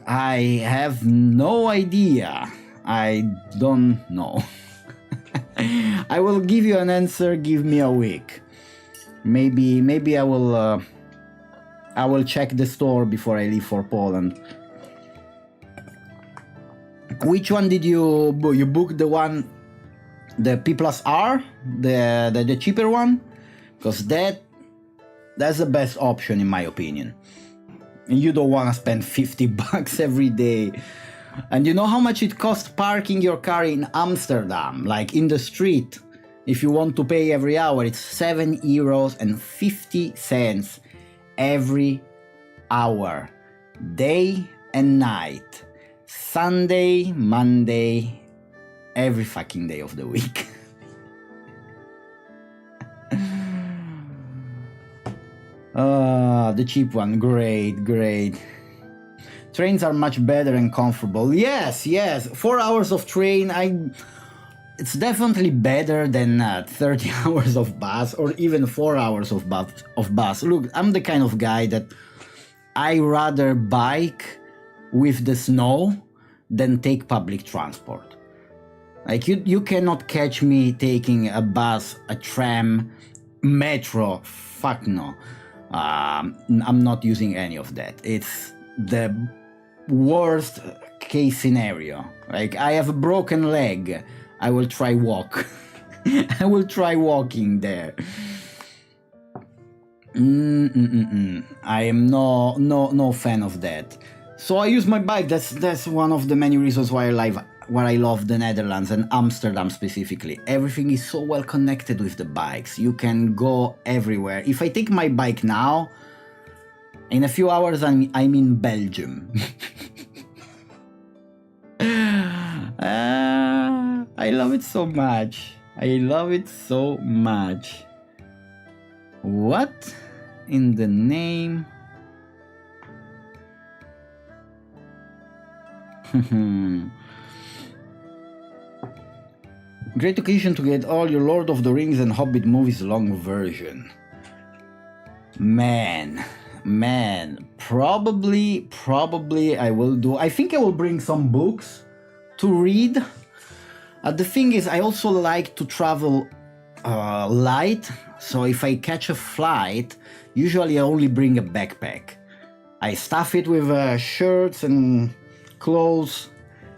I have no idea. I don't know. I will give you an answer. Give me a week. Maybe I will check the store before I leave for Poland. Which one did you book? You booked the one, the P plus R, the cheaper one, because that's the best option in my opinion. You don't want to spend 50 bucks every day. And you know how much it costs parking your car in Amsterdam, like in the street? If you want to pay every hour, it's €7.50 every hour, day and night, Sunday, Monday, every fucking day of the week. The cheap one, great. Trains are much better and comfortable. Yes, 4 hours of train, it's definitely better than 30 hours of bus or even 4 hours of bus. Look, I'm the kind of guy that I rather bike with the snow than take public transport. Like you cannot catch me taking a bus, a tram, metro. Fuck no. I'm not using any of that. It's the worst case scenario. Like I have a broken leg. I will try walk. I will try walking there. I am no fan of that. So I use my bike. That's one of the many reasons why I love the Netherlands and Amsterdam specifically. Everything is so well connected with the bikes. You can go everywhere. If I take my bike now, in a few hours I'm in Belgium. I love it so much. What in the name? Great occasion to get all your Lord of the Rings and Hobbit movies long version. Man, probably I will do. I think I will bring some books to read. The thing is, I also like to travel light, so if I catch a flight, usually I only bring a backpack. I stuff it with shirts and clothes,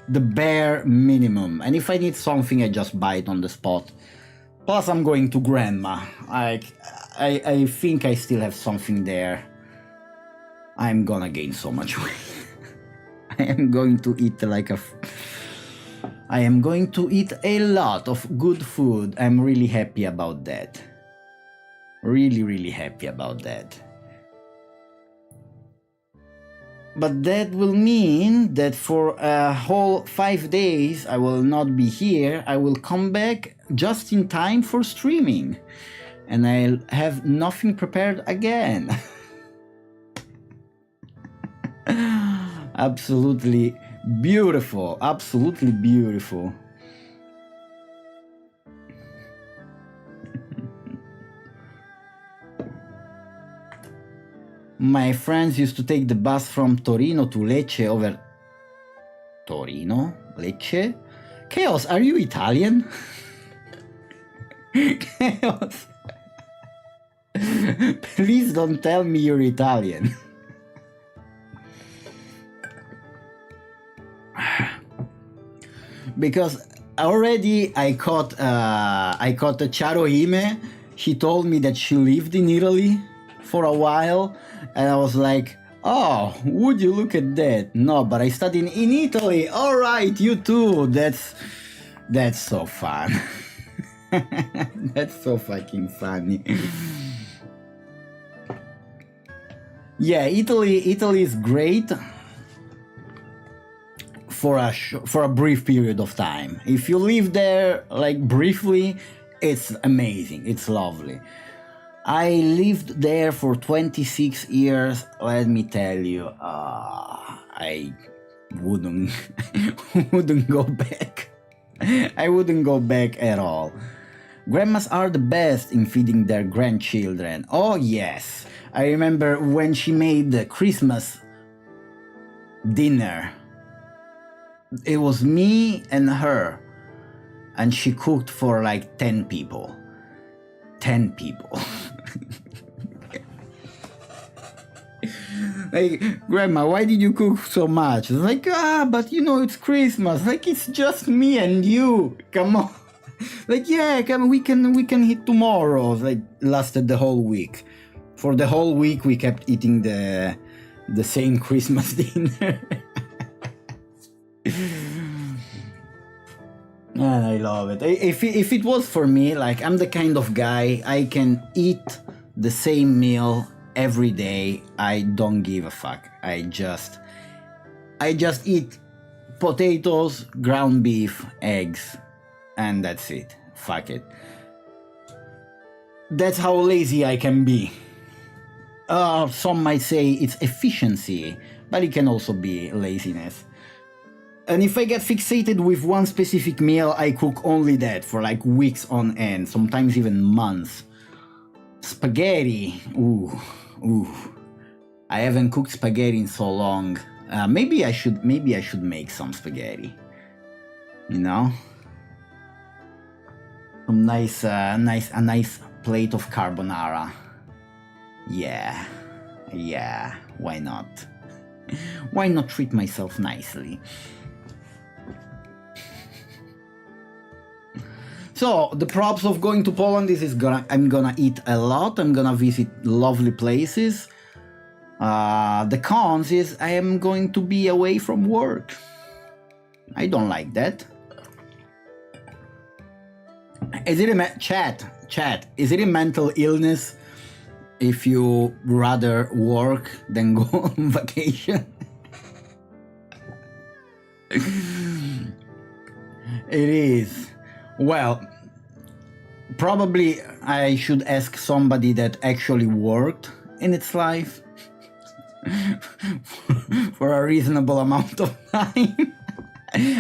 the bare minimum, and if I need something I just buy it on the spot. Plus I'm going to grandma. I think I still have something there. I'm gonna gain so much weight. I am going to eat a lot of good food. I'm really happy about that. Really happy about that. But that will mean that for a whole 5 days I will not be here. I will come back just in time for streaming. And I'll have nothing prepared again. Absolutely beautiful. My friends used to take the bus from Torino to Lecce over... Torino? Lecce? Chaos, are you Italian? Chaos. Please don't tell me you're Italian. Because already I caught a Charo Hime. She told me that she lived in Italy for a while, and I was like, oh, would you look at that? No, but I studied in Italy. All right, you too. That's so fun. That's so fucking funny. Yeah, Italy is great for a brief period of time. If you live there like briefly, it's amazing. It's lovely. I lived there for 26 years. Let me tell you, I wouldn't wouldn't go back. I wouldn't go back at all. Grandmas are the best in feeding their grandchildren. Oh yes, I remember when she made the Christmas dinner. It was me and her, and she cooked for like 10 people. 10 people. Like, Grandma, why did you cook so much? It's like, but you know, it's Christmas. Like, it's just me and you. Come on. Like, yeah, come, we can eat tomorrow. Like, lasted the whole week. For the whole week, we kept eating the same Christmas dinner. And I love it. If it was for me, like, I'm the kind of guy, I can eat the same meal every day. I don't give a fuck. I just eat potatoes, ground beef, eggs, and that's it. Fuck it. That's how lazy I can be. Some might say it's efficiency, but it can also be laziness. And if I get fixated with one specific meal, I cook only that for like weeks on end, sometimes even months. Spaghetti, ooh. I haven't cooked spaghetti in so long. Maybe I should make some spaghetti. You know, some nice plate of carbonara. Yeah. Why not? Why not treat myself nicely? So the props of going to Poland is I'm gonna eat a lot. I'm gonna visit lovely places. The cons is I am going to be away from work. I don't like that. Is it a chat? Is it a mental illness if you rather work than go on vacation? It is. Well, probably I should ask somebody that actually worked in its life for a reasonable amount of time.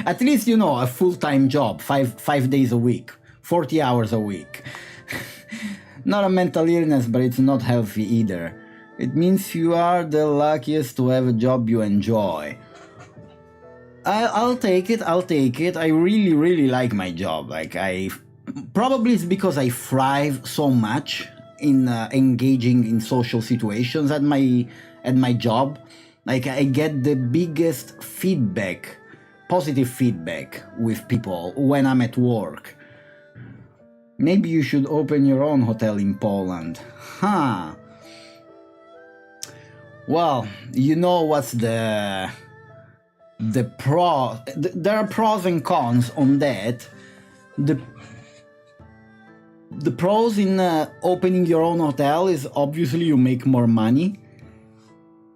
At least, you know, a full-time job, five days a week, 40 hours a week. Not a mental illness, but it's not healthy either. It means you are the luckiest to have a job you enjoy. I'll take it. I really like my job. Like, probably it's because I thrive so much in engaging in social situations at my job. Like, I get the biggest feedback, positive feedback with people when I'm at work. Maybe you should open your own hotel in Poland. Huh. Well, you know what's the pro. There are pros and cons on that. The pros in opening your own hotel is obviously you make more money.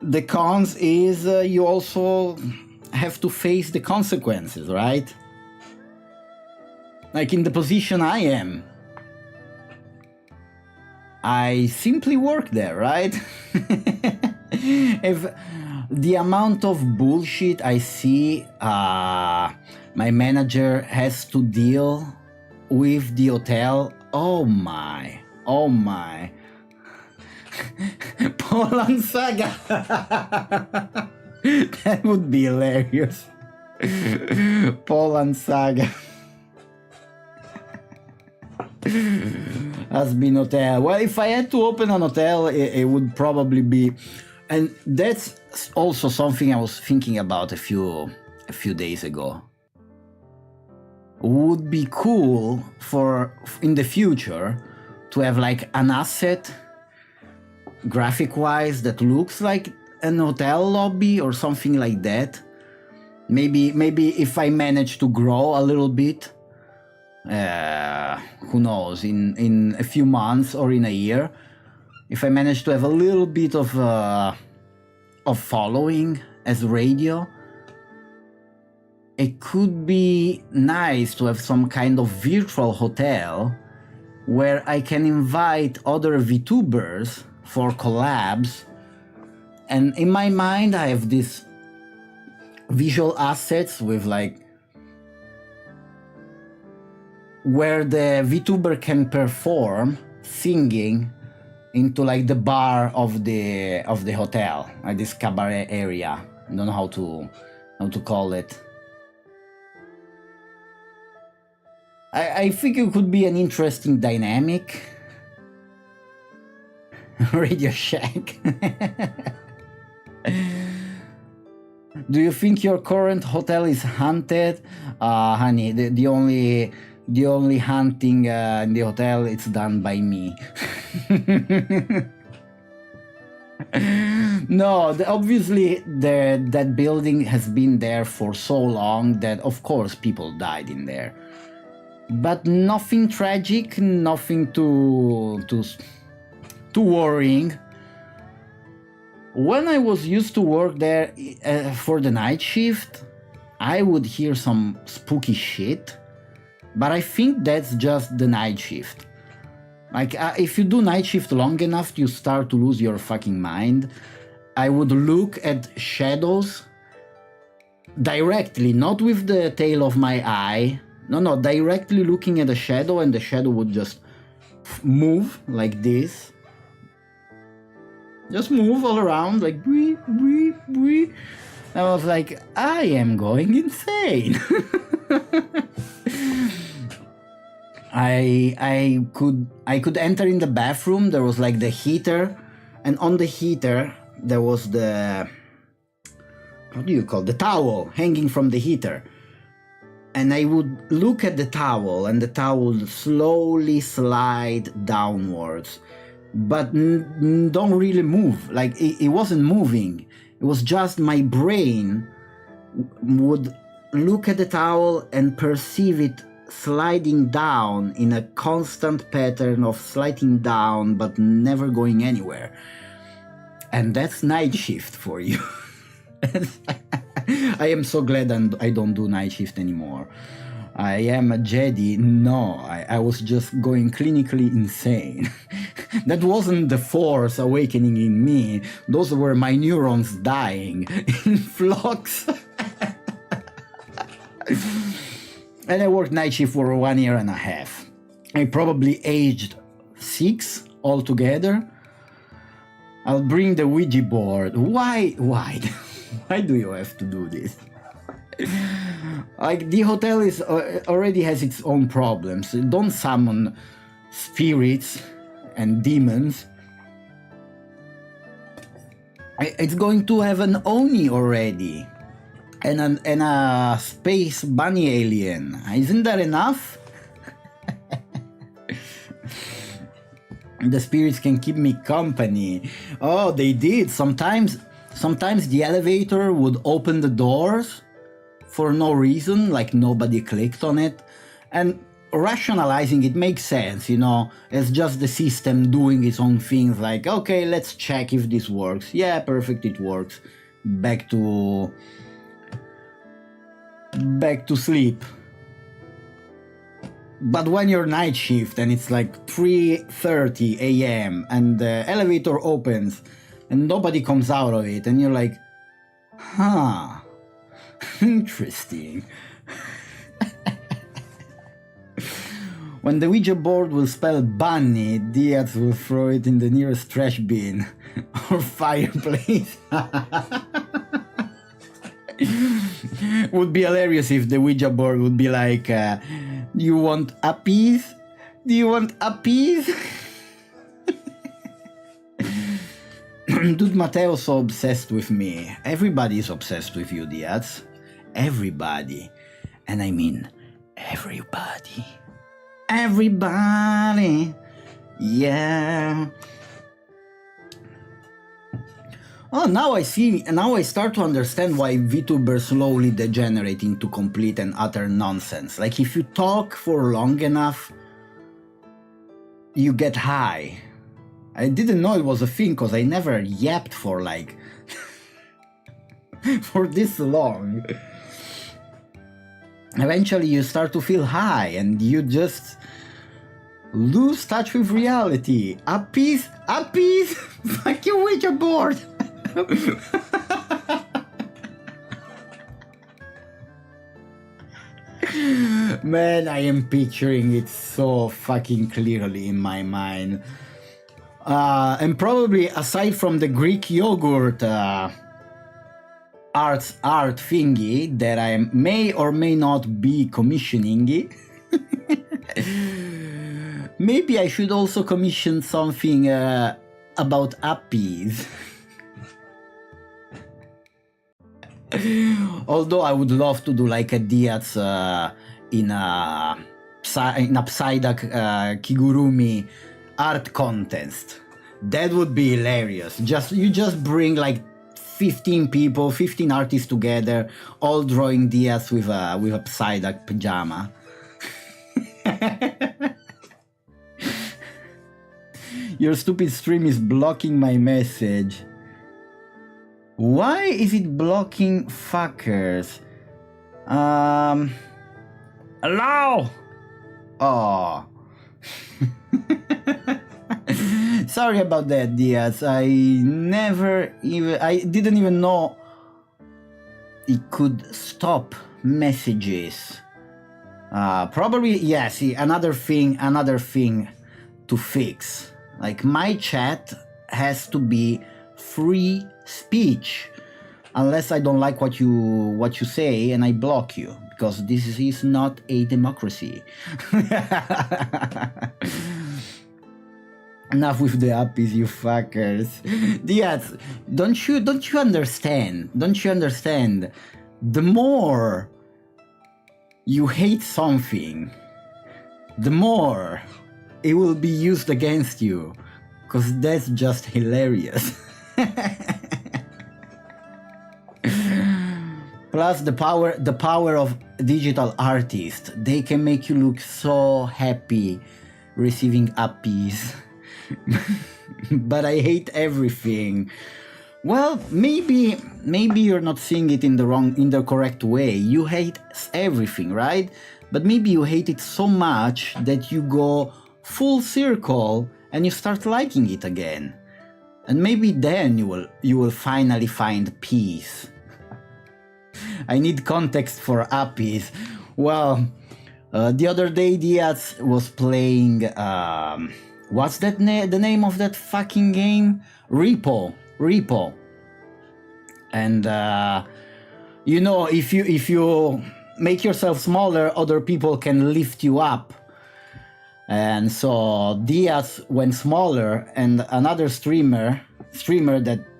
The cons is you also have to face the consequences, right? Like in the position I am, I simply work there, right? If the amount of bullshit I see my manager has to deal with the hotel, oh my. Poland Saga. That would be hilarious. Poland Saga. Has been hotel. Well, if I had to open an hotel, it would probably be, and that's also something I was thinking about a few days ago. Would be cool for in the future to have like an asset, graphic-wise, that looks like an hotel lobby or something like that. Maybe if I manage to grow a little bit. Who knows, in a few months or in a year, if I manage to have a little bit of following as radio, it could be nice to have some kind of virtual hotel where I can invite other VTubers for collabs. And in my mind, I have these visual assets with like where the VTuber can perform singing into like the bar of the hotel, like this cabaret area. I don't know how to call it. I think it could be an interesting dynamic. Radio Shack. Do you think your current hotel is haunted? Honey, the only hunting in the hotel, it's done by me. No, obviously that building has been there for so long that of course people died in there. But nothing tragic, nothing too worrying. When I was used to work there for the night shift, I would hear some spooky shit, but I think that's just the night shift. Like, if you do night shift long enough, you start to lose your fucking mind. I would look at shadows directly, not with the tail of my eye. No, directly looking at a shadow, and the shadow would just move like this. Just move all around, like, wee, wee, wee. I was like, I am going insane. I could enter in the bathroom. There was like the heater, and on the heater there was the, what do you call, the towel hanging from the heater. And I would look at the towel, and the towel would slowly slide downwards, but don't really move. Like, it wasn't moving. It was just my brain would look at the towel and perceive it sliding down in a constant pattern of sliding down but never going anywhere. And that's night shift for you. I am so glad I don't do night shift anymore. I am a Jedi. No, I was just going clinically insane. That wasn't the Force awakening in me. Those were my neurons dying in flocks. And I worked night shift for 1.5 years. I probably aged 6 altogether. I'll bring the Ouija board. Why? Why do you have to do this? Like, the hotel is already has its own problems. Don't summon spirits and demons. It's going to have an Oni already, and a space bunny alien. Isn't that enough? The spirits can keep me company. Oh, they did. Sometimes the elevator would open the doors for no reason, like nobody clicked on it. And rationalizing it makes sense, you know. It's just the system doing its own things, like, okay, let's check if this works. Yeah, perfect, it works. Back to sleep. But when you're night shift and it's like 3:30 a.m. and the elevator opens and nobody comes out of it, and you're like, huh, interesting. When the Ouija board will spell bunny, Diaz will throw it in the nearest trash bin or fireplace. Would be hilarious if the Ouija board would be like, do you want a piece? Do you want a piece? Dude, Matteo's so obsessed with me. Everybody's obsessed with you, Diaz. Everybody. And I mean everybody. Everybody. Yeah. Oh, now I see, now I start to understand why VTubers slowly degenerate into complete and utter nonsense. Like, if you talk for long enough, you get high. I didn't know it was a thing, because I never yapped for like, for this long. Eventually you start to feel high, and you just Lose touch with reality. Appease, fucking Ouija board. Man, I am picturing it so fucking clearly in my mind. And probably aside from the Greek yogurt art thingy that I may or may not be commissioning, maybe I should also commission something about appies. Although I would love to do like a Diaz in upside Kigurumi art contest. That would be hilarious. You just bring like 15 people, 15 artists together, all drawing Diaz with a Psyduck pajama. Your stupid stream is blocking my message. Why is it blocking fuckers? Hello? Oh. Sorry about that, Diaz. I didn't even know it could stop messages. Probably, yeah, see, another thing to fix. Like, my chat has to be free speech, unless I don't like what you say and I block you, because this is not a democracy. Enough with the uppies, you fuckers. Diaz, don't you understand? Don't you understand? The more you hate something, the more it will be used against you, because that's just hilarious. Plus the power of digital artists. They can make you look so happy receiving uppies. But I hate everything. Well, maybe you're not seeing it in the correct way. You hate everything, right? But maybe you hate it so much that you go full circle and you start liking it again. And maybe then you will finally find peace. I need context for uppies. Well, the other day Diaz was playing what's that the name of that fucking game? Repo. And you know, if you make yourself smaller, other people can lift you up. And so Diaz went smaller, and another streamer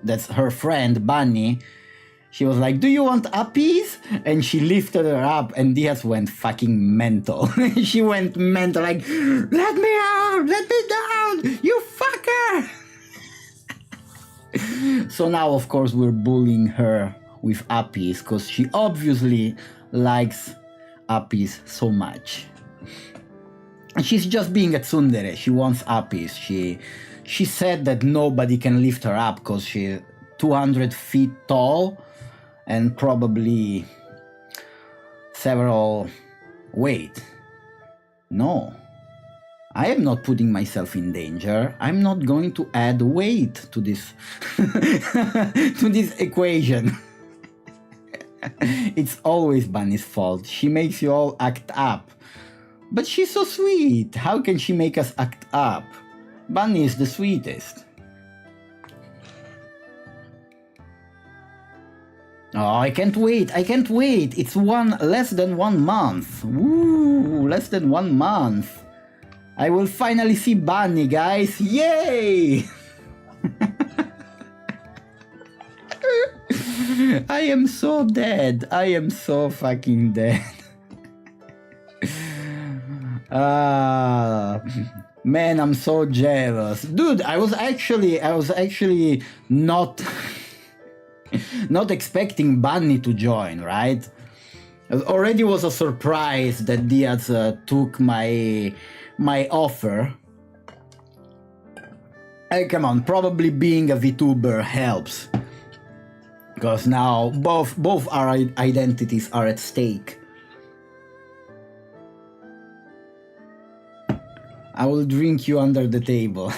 that's her friend Bunny, she was like, "Do you want uppies?" And she lifted her up, and Diaz went fucking mental. She went mental, like, "Let me out! Let me down! You fucker!" So now, of course, we're bullying her with uppies, because she obviously likes uppies so much. And she's just being a tsundere. She wants uppies. She said that nobody can lift her up because she's 200 feet tall and probably several weight. No, I am not putting myself in danger. I'm not going to add weight to this to this equation. It's always Bunny's fault. She makes you all act up. But she's so sweet. How can she make us act up? Bunny is the sweetest. Oh, I can't wait. It's less than 1 month. Woo, less than 1 month. I will finally see Bunny, guys. Yay! I am so dead. I am so fucking dead. Man, I'm so jealous. Dude, I was actually not expecting Bunny to join, right? It already was a surprise that Diaz took my offer. Hey, come on, probably being a VTuber helps. Because now both our identities are at stake. I will drink you under the table.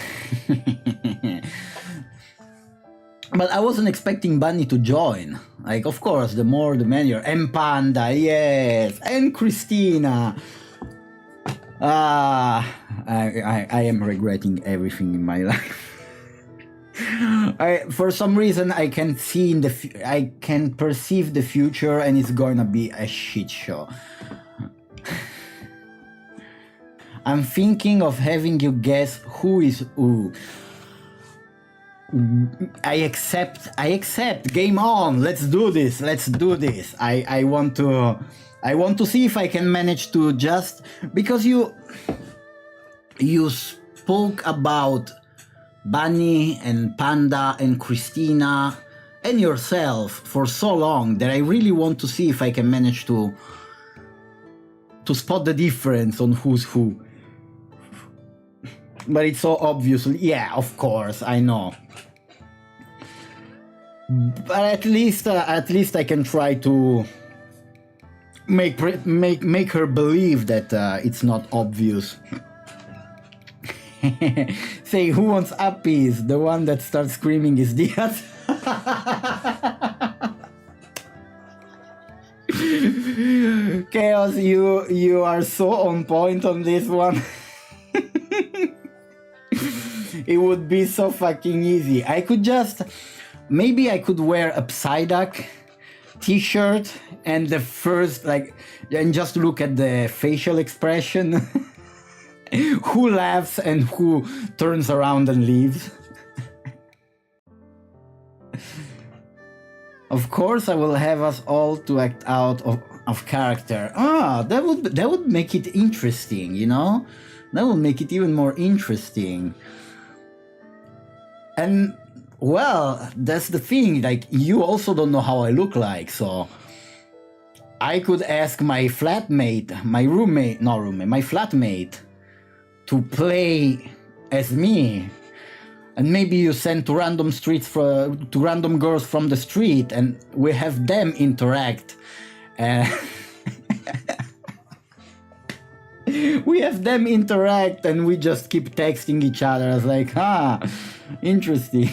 But I wasn't expecting Bunny to join. Like, of course, the more the merrier. And Panda, yes, and Christina. I am regretting everything in my life. For some reason, I can see I can perceive the future, and it's gonna be a shit show. I'm thinking of having you guess who is who. I accept. Game on. Let's do this. I want to see if I can manage to just, because you spoke about Bunny and Panda and Christina and yourself for so long that I really want to see if I can manage to spot the difference on who's who. But it's so obviously, yeah, of course, I know. But at least I can try to make her believe that it's not obvious. Say, who wants uppies? The one that starts screaming is Diaz. Chaos, you are so on point on this one. It would be so fucking easy. Maybe I could wear a Psyduck t-shirt and and just look at the facial expression. Who laughs and who turns around and leaves. Of course, I will have us all to act out of character. That would make it interesting, you know? That would make it even more interesting. And, well, that's the thing, like, you also don't know how I look like, so I could ask my flatmate to play as me, and maybe you send to random girls from the street, and we have them interact. We have them interact, and we just keep texting each other. I was like, interesting.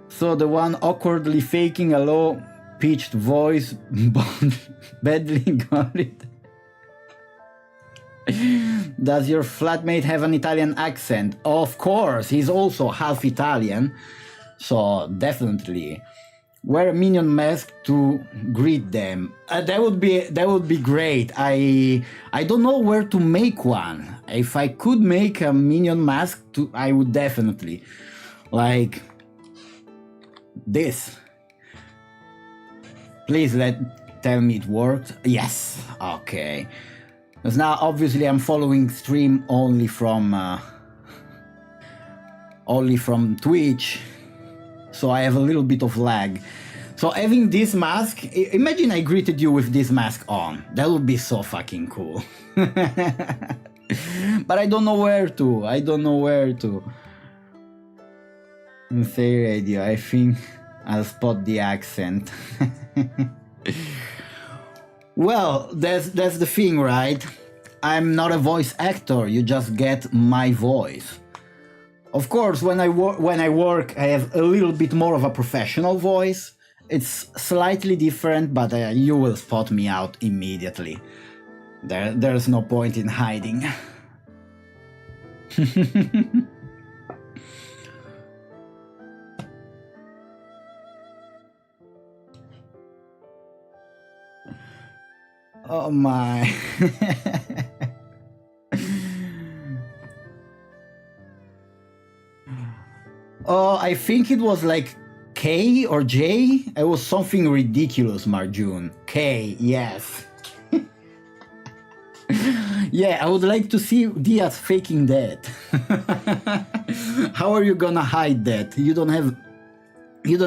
So the one awkwardly faking a low-pitched voice, badly got it. Does your flatmate have an Italian accent? Of course, he's also half Italian, so definitely. Wear a minion mask to greet them. That would be great. I don't know where to make one. If I could make a minion mask, I would definitely. Like this. Please tell me it worked. Yes. Okay. Because now obviously I'm following stream only from Twitch, so I have a little bit of lag. So having this mask, imagine I greeted you with this mask on. That would be so fucking cool. But I don't know where to. Say radio, I think I'll spot the accent. Well, that's the thing, right? I'm not a voice actor, you just get my voice. Of course, when I work, I have a little bit more of a professional voice. It's slightly different, but you will spot me out immediately. There's no point in hiding. Oh my. Oh, I think it was like K or J. It was something ridiculous, Marjun. K, yes. Yeah, I would like to see Diaz faking that. How are you gonna hide that? You don't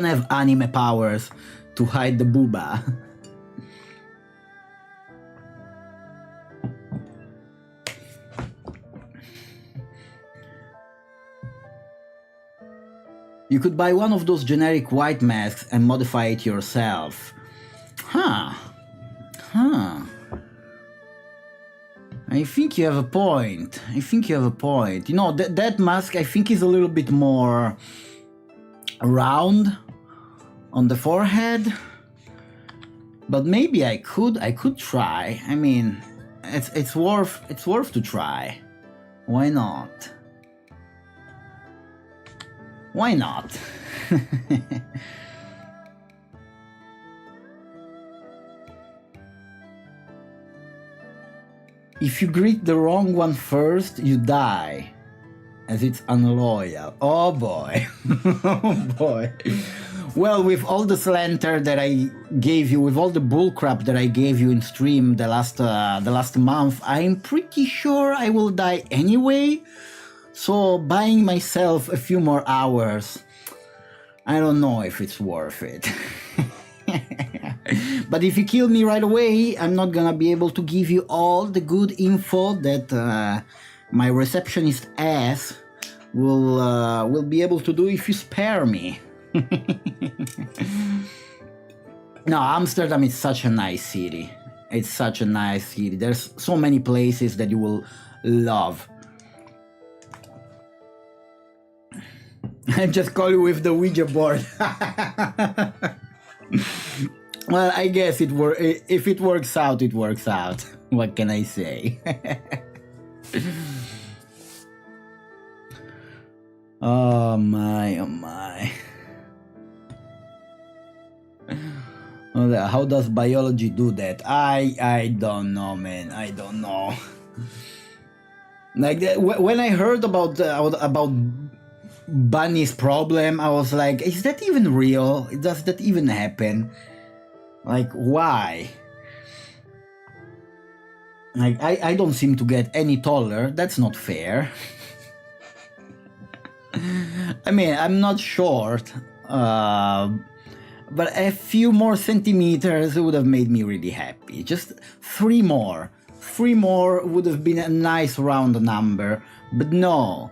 have anime powers to hide the booba. You could buy one of those generic white masks and modify it yourself. Huh. I think you have a point. I think you have a point. You know, that mask I think is a little bit more round on the forehead. But maybe I could try. I mean, it's worth to try. Why not? Why not? If you greet the wrong one first, you die, as it's unloyal. Oh boy. Oh boy. Well, with all the slander that I gave you, with all the bullcrap that I gave you in stream the last month, I'm pretty sure I will die anyway. So buying myself a few more hours, I don't know if it's worth it. But if you kill me right away, I'm not gonna be able to give you all the good info that my receptionist ass will be able to do if you spare me. No, Amsterdam is such a nice city. It's such a nice city. There's so many places that you will love. I just call you with the Ouija board. Well, I guess if it works out, it works out. What can I say? Oh my, oh my. How does biology do that? I don't know, man. I don't know. Like when I heard about Bunny's problem, I was like, is that even real? Does that even happen? Like, why? Like, I don't seem to get any taller. That's not fair. I mean, I'm not short, but a few more centimeters would have made me really happy. Just 3 more. 3 more would have been a nice round number. But no,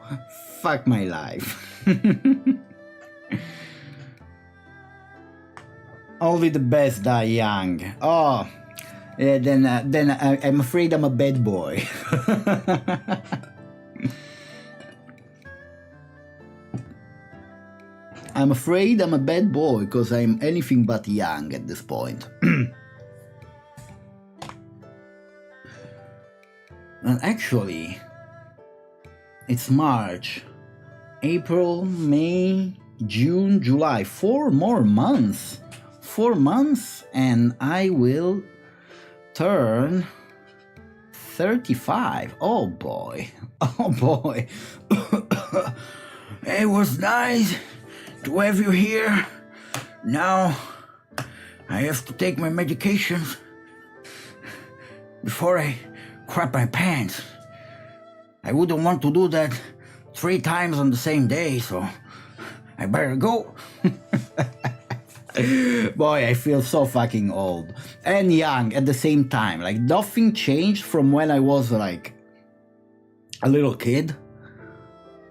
fuck my life. Only the best die young. Oh, yeah, then I'm afraid I'm a bad boy. I'm afraid I'm a bad boy because I'm anything but young at this point. And actually, it's March, April, May, June, July. 4 more months. 4 months and I will turn 35. Oh boy. Oh boy. It was nice to have you here. Now I have to take my medications before I crap my pants. I wouldn't want to do that 3 times on the same day, so I better go. Boy, I feel so fucking old and young at the same time. Like, nothing changed from when I was like a little kid.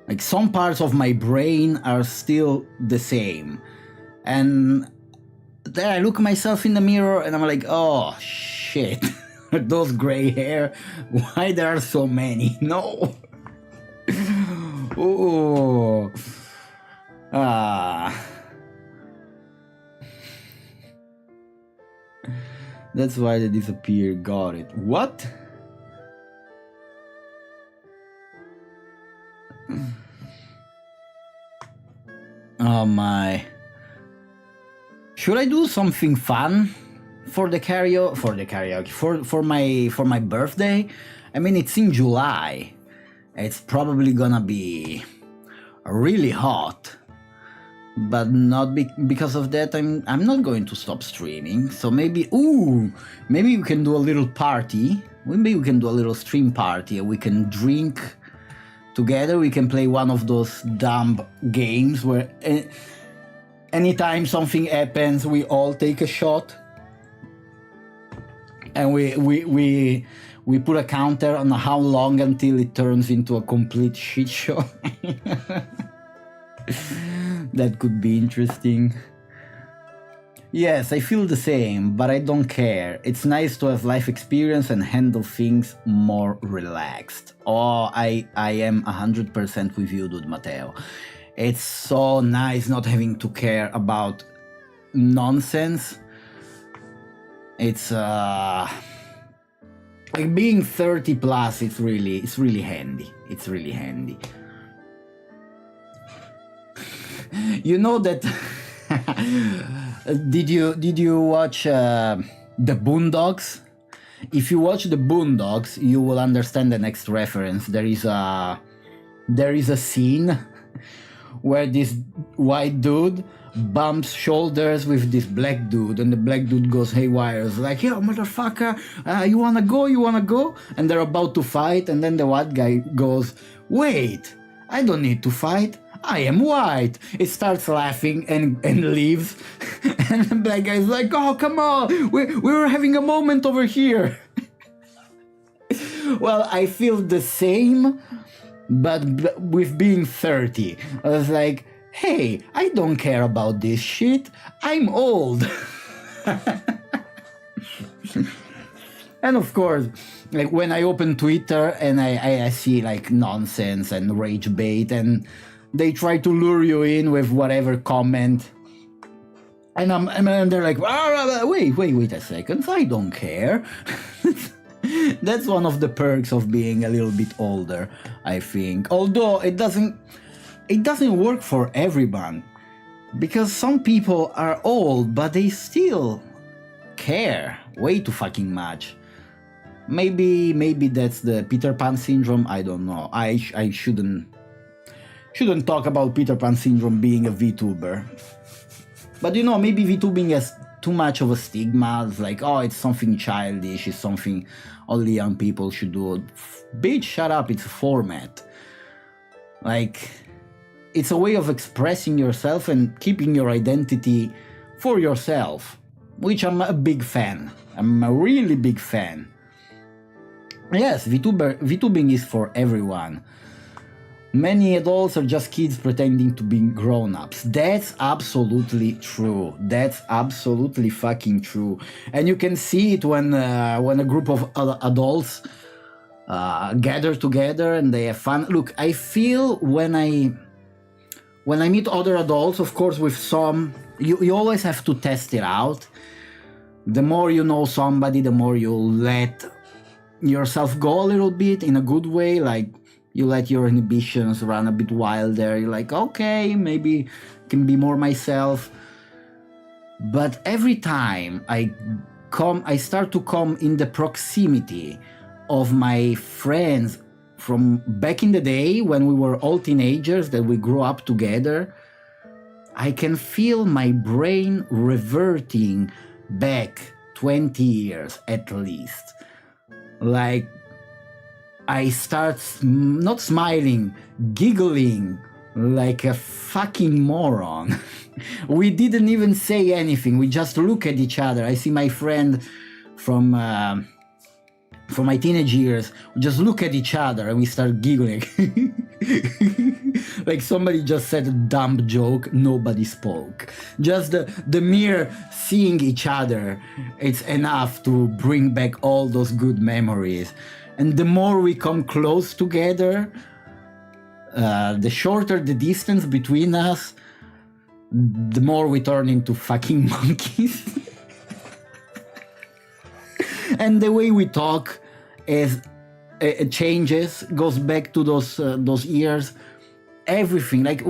Like, some parts of my brain are still the same. And then I look myself in the mirror and I'm like, oh shit, those gray hair, why there are so many? No. Oh. That's why they disappear. Got it. What? Oh my. Should I do something fun for my birthday? I mean, it's in July. It's probably gonna be really hot. But not because of that, I'm not going to stop streaming. So maybe we can do a little party. Maybe we can do a little stream party. We can drink together. We can play one of those dumb games where anytime something happens, we all take a shot, and we put a counter on how long until it turns into a complete shit show. That could be interesting. Yes, I feel the same, but I don't care. It's nice to have life experience and handle things more relaxed. Oh, I am 100% with you, dude, Matteo. It's so nice not having to care about nonsense. It's like being 30 plus. It's really handy. It's really handy. You know that. Did you watch the Boondocks? If you watch the Boondocks, you will understand the next reference. There is a scene where this white dude bumps shoulders with this black dude, and the black dude goes haywire. It's like, yo, motherfucker, you wanna go? And they're about to fight, and then the white guy goes, wait, I don't need to fight. I am white. It starts laughing and leaves. And the black guy's like, oh, come on. We were having a moment over here. Well, I feel the same, but with being 30. I was like, hey, I don't care about this shit. I'm old. And of course, like when I open Twitter and I see like nonsense and rage bait, and they try to lure you in with whatever comment, and they're like, wait a second, I don't care. That's one of the perks of being a little bit older, I think. Although it doesn't work for everyone, because some people are old but they still care way too fucking much. Maybe that's the Peter Pan syndrome. I don't know. I shouldn't talk about Peter Pan syndrome being a VTuber. But you know, maybe VTubing has too much of a stigma. It's like, oh, it's something childish, it's something only young people should do. Bitch, shut up, it's a format. Like, it's a way of expressing yourself and keeping your identity for yourself, which I'm a big fan. I'm a really big fan. Yes, VTubing is for everyone. Many adults are just kids pretending to be grown-ups. That's absolutely true. That's absolutely fucking true. And you can see it when a group of adults gather together and they have fun. Look, I feel when I meet other adults, of course, with some, you always have to test it out. The more you know somebody, the more you let yourself go a little bit in a good way, like you let your inhibitions run a bit wilder. You're like, okay, maybe I can be more myself. But every time I start to come in the proximity of my friends from back in the day when we were all teenagers, that we grew up together, I can feel my brain reverting back 20 years at least. Like, I start not smiling, giggling like a fucking moron. We didn't even say anything. We just look at each other. I see my friend from my teenage years. We just look at each other and we start giggling. Like somebody just said a dumb joke, nobody spoke. Just the mere seeing each other, it's enough to bring back all those good memories. And the more we come close together, the shorter the distance between us, the more we turn into fucking monkeys. And the way we talk is it changes, goes back to those years. Everything, like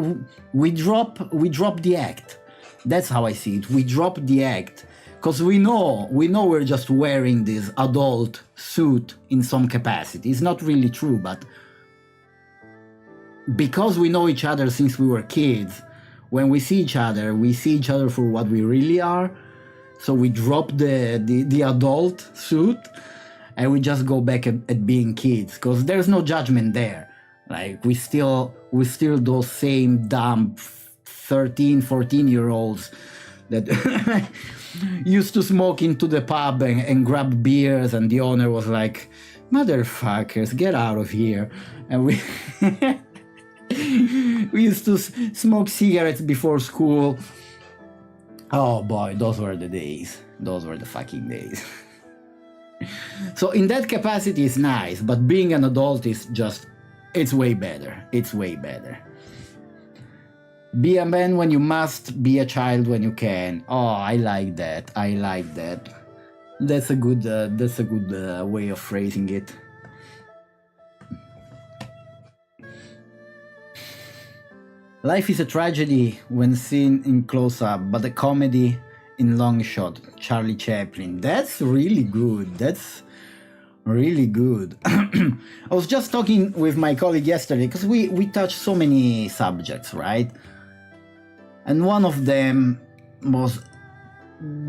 we drop the act. That's how I see it. We drop the act. Because we know we're just wearing this adult suit in some capacity. It's not really true, but because we know each other since we were kids, when we see each other for what we really are. So we drop the adult suit and we just go back at being kids, because there's no judgment there. Like we still those same dumb 13, 14-year-olds that used to smoke into the pub and grab beers, and the owner was like, motherfuckers, get out of here. And we we used to smoke cigarettes before school. Oh boy, those were the days. Those were the fucking days. So in that capacity it's nice, but being an adult is just, it's way better. It's way better. Be a man when you must, be a child when you can. Oh, I like that. I like that. That's a good way of phrasing it. Life is a tragedy when seen in close-up, but a comedy in long shot. Charlie Chaplin. That's really good. That's really good. I was just talking with my colleague yesterday because we touched so many subjects, right? And one of them was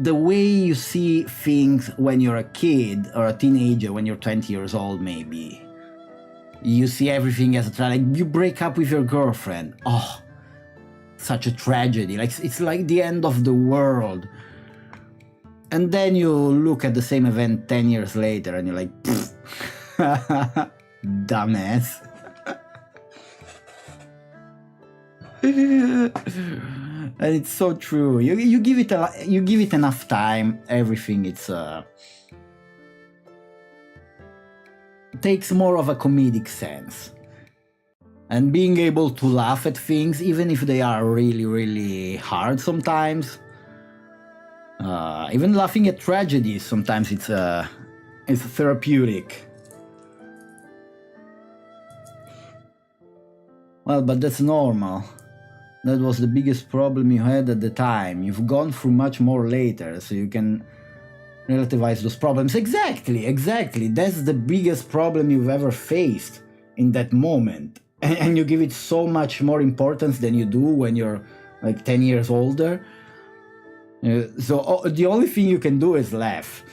the way you see things when you're a kid or a teenager, when you're 20 years old maybe. You see everything as a tragedy. Like you break up with your girlfriend. Oh, such a tragedy. Like it's like the end of the world. And then you look at the same event 10 years later and you're like, dumbass. And it's so true. You give it enough time, everything takes more of a comedic sense. And being able to laugh at things, even if they are really, really hard sometimes. Even laughing at tragedies, sometimes it's therapeutic. Well, but that's normal. That was the biggest problem you had at the time. You've gone through much more later, so you can relativize those problems. Exactly. That's the biggest problem you've ever faced in that moment. And you give it so much more importance than you do when you're like 10 years older. So the only thing you can do is laugh.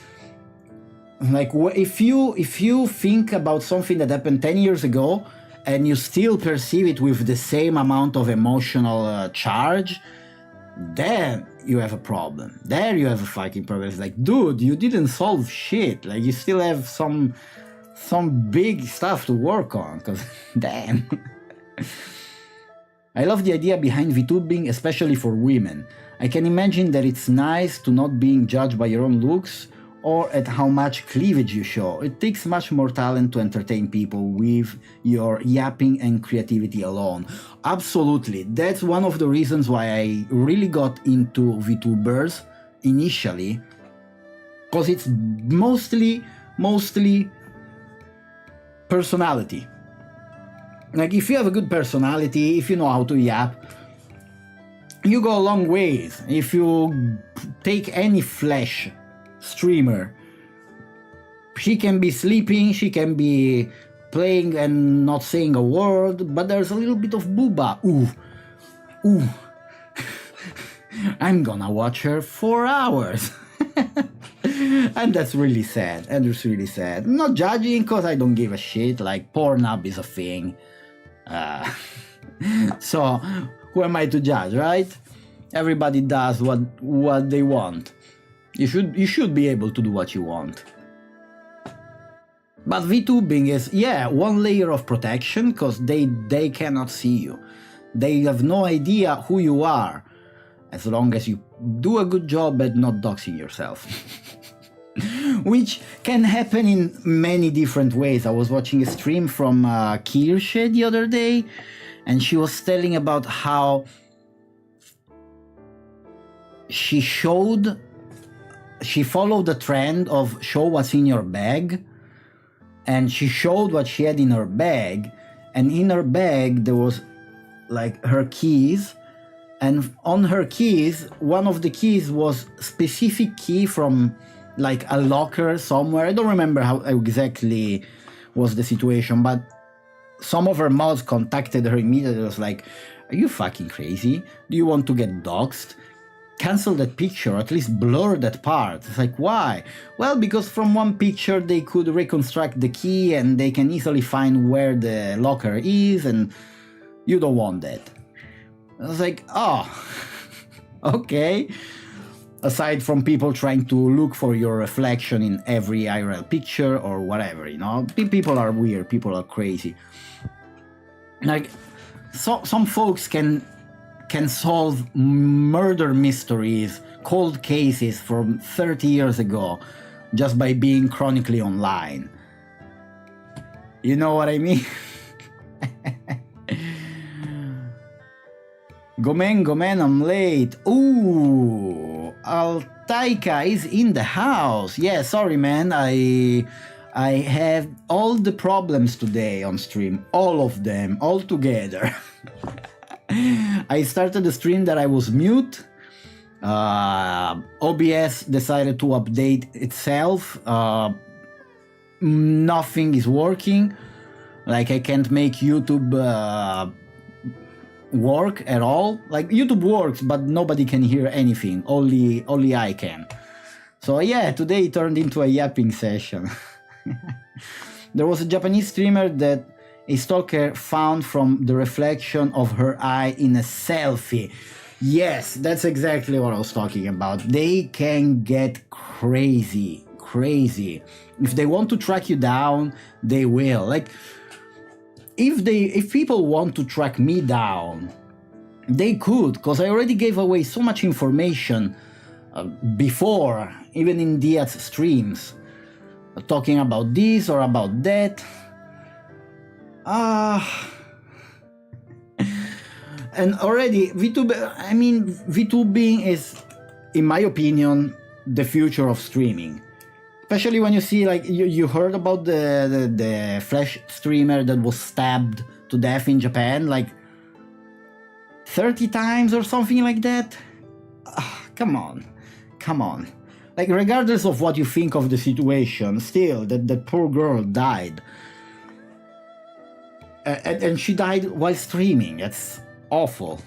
Like if you think about something that happened 10 years ago and you still perceive it with the same amount of emotional charge, then you have a problem. There you have a fucking problem. It's like, dude, you didn't solve shit. Like you still have some big stuff to work on, because damn. I love the idea behind VTubing, especially for women. I can imagine that it's nice to not being judged by your own looks or at how much cleavage you show. It takes much more talent to entertain people with your yapping and creativity alone. Absolutely. That's one of the reasons why I really got into VTubers initially, because it's mostly personality. Like if you have a good personality, if you know how to yap, you go a long ways. If you take any flesh streamer, she can be sleeping, she can be playing and not saying a word, but there's a little bit of booba. Ooh. I'm gonna watch her 4 hours. And that's really sad. I'm not judging because I don't give a shit. Like Pornhub is a thing. So who am I to judge, right? Everybody does what they want. You should be able to do what you want. But VTubing is, one layer of protection, because they cannot see you. They have no idea who you are, as long as you do a good job at not doxing yourself. Which can happen in many different ways. I was watching a stream from Kirsche the other day, and she was telling about how she followed the trend of show what's in your bag, and she showed what she had in her bag, and in her bag there was like her keys, and on her keys, one of the keys was specific key from like a locker somewhere. I don't remember how exactly was the situation, but some of her mods contacted her immediately. It was like, are you fucking crazy? Do you want to get doxxed? Cancel that picture, or at least blur that part. It's like, why? Well, because from one picture they could reconstruct the key and they can easily find where the locker is, and you don't want that. I was like, oh, okay. Aside from people trying to look for your reflection in every IRL picture or whatever, people are weird, people are crazy. Like, some folks can solve murder mysteries cold cases from 30 years ago just by being chronically online. You know what I mean? Go man, I'm late. Ooh, Altaika is in the house. Yeah, sorry man, I have all the problems today on stream. All of them, all together. I started the stream that I was mute. OBS decided to update itself. Nothing is working. Like I can't make YouTube work at all. Like YouTube works, but nobody can hear anything. Only I can. So yeah, today it turned into a yapping session. There was a Japanese streamer that a stalker found from the reflection of her eye in a selfie. Yes, that's exactly what I was talking about. They can get crazy. If they want to track you down, they will. Like if people want to track me down, they could, because I already gave away so much information before, even in Diaz's streams, talking about this or about that. And already VTubing is, in my opinion, the future of streaming. Especially when you see, like, you heard about the Flash streamer that was stabbed to death in Japan, like 30 times or something like that. Come on. Like, regardless of what you think of the situation, still, that poor girl died. And she died while streaming. That's awful.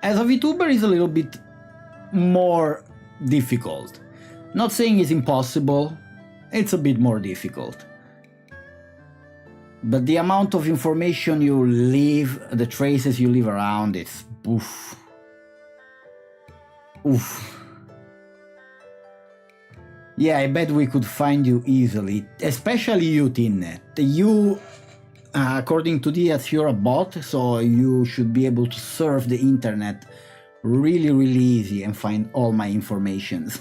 As a VTuber, it's a little bit more difficult. Not saying it's impossible, it's a bit more difficult. But the amount of information you leave, the traces you leave around, it's oof. Yeah, I bet we could find you easily, especially you, Tinne. You, according to Diaz, you're a bot, so you should be able to surf the internet really easy and find all my informations.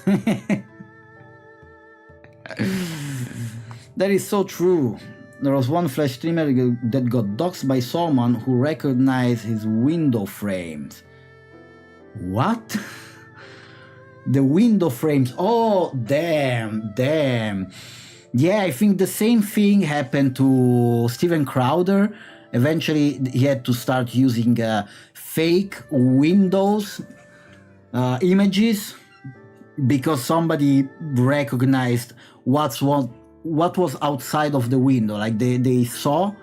That is so true. There was one Flash streamer that got doxxed by someone who recognized his window frames. What? The window frames. Oh, damn. Yeah, I think the same thing happened to Steven Crowder. Eventually, he had to start using fake Windows images because somebody recognized what was outside of the window. Like they saw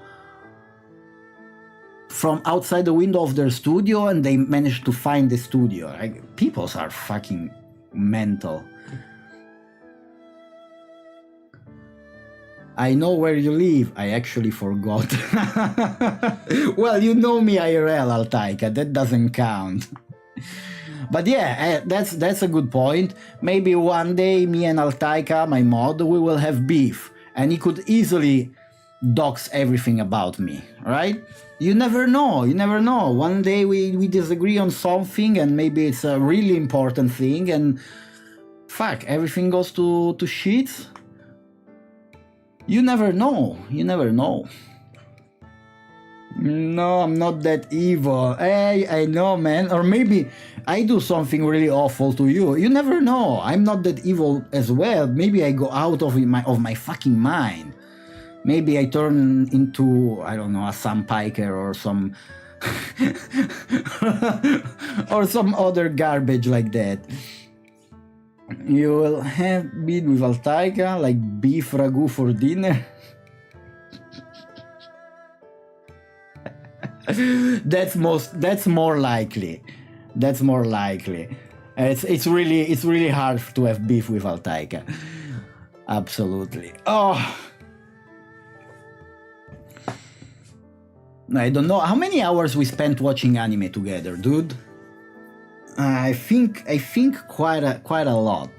from outside the window of their studio and they managed to find the studio. Like, people are fucking mental. I know where you live. I actually forgot. Well, you know me IRL, Altaika. That doesn't count. But yeah, that's a good point. Maybe one day me and Altaika, my mod, we will have beef. And he could easily dox everything about me, right? You never know. One day we disagree on something and maybe it's a really important thing and fuck, everything goes to shit. You never know. No, I'm not that evil. Hey, I know, man. Or maybe I do something really awful to you. You never know. I'm not that evil as well. Maybe I go out of my fucking mind. Maybe I turn into, I don't know, a Sam Piker or some or some other garbage like that. You will have meat with Altaika, like beef ragu for dinner. That's more likely. It's really hard to have beef with Altaika. Absolutely. Oh, I don't know how many hours we spent watching anime together, dude. I think quite a lot.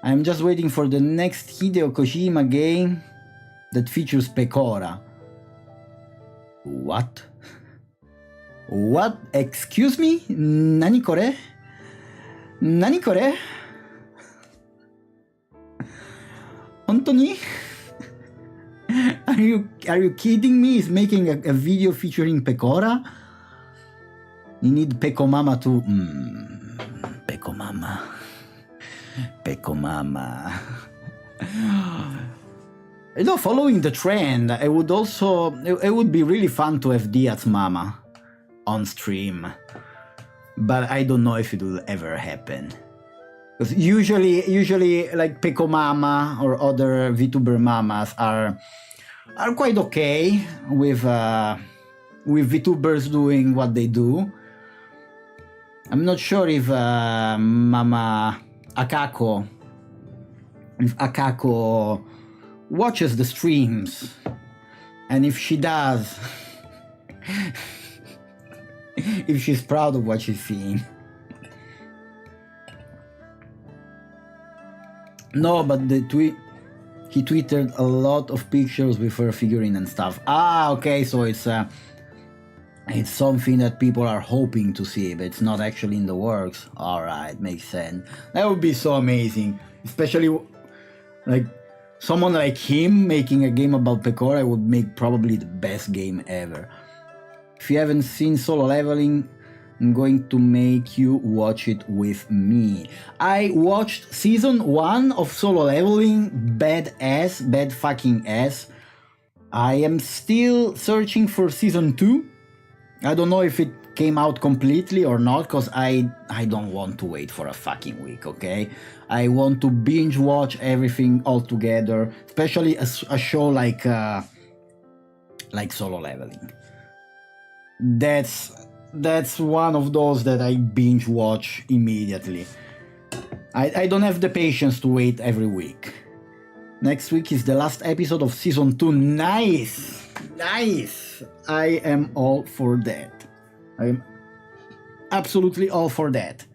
I'm just waiting for the next Hideo Kojima game that features Pecora. What? What? Excuse me? Nani kore? Nani kore? Hontoni? Are you kidding me? He's making a video featuring Pecora? You need Peco Mama to... Peco Mama. Peco Mama. You know, following the trend, it would be really fun to have Diaz Mama on stream. But I don't know if it will ever happen. Because usually like Peco Mama or other VTuber mamas are quite okay with VTubers doing what they do. I'm not sure if Mama Akako, watches the streams, and if she does, if she's proud of what she's seeing. No, but he tweeted a lot of pictures with her figurine and stuff. Ah, okay, so it's something that people are hoping to see, but it's not actually in the works. Alright, makes sense. That would be so amazing. Especially, like, someone like him making a game about Pecora would make probably the best game ever. If you haven't seen Solo Leveling, I'm going to make you watch it with me. I watched season 1 of Solo Leveling, bad fucking ass. I am still searching for season 2. I don't know if it came out completely or not, because I don't want to wait for a fucking week, okay? I want to binge watch everything all together, especially a show like Solo Leveling. That's one of those that I binge watch immediately. I don't have the patience to wait every week. Next week is the last episode of season 2. Nice! Nice! I am all for that. I am absolutely all for that.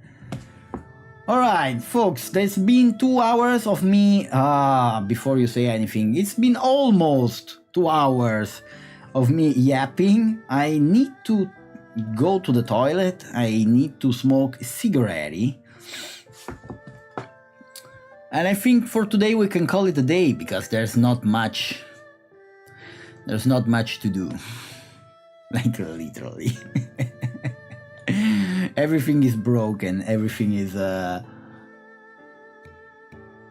Alright, folks, that's been 2 hours of me. Before you say anything, it's been almost 2 hours of me yapping. I need to go to the toilet. I need to smoke a cigarette. And I think for today we can call it a day, because there's not much to do. Like, literally. Everything is broken. Everything is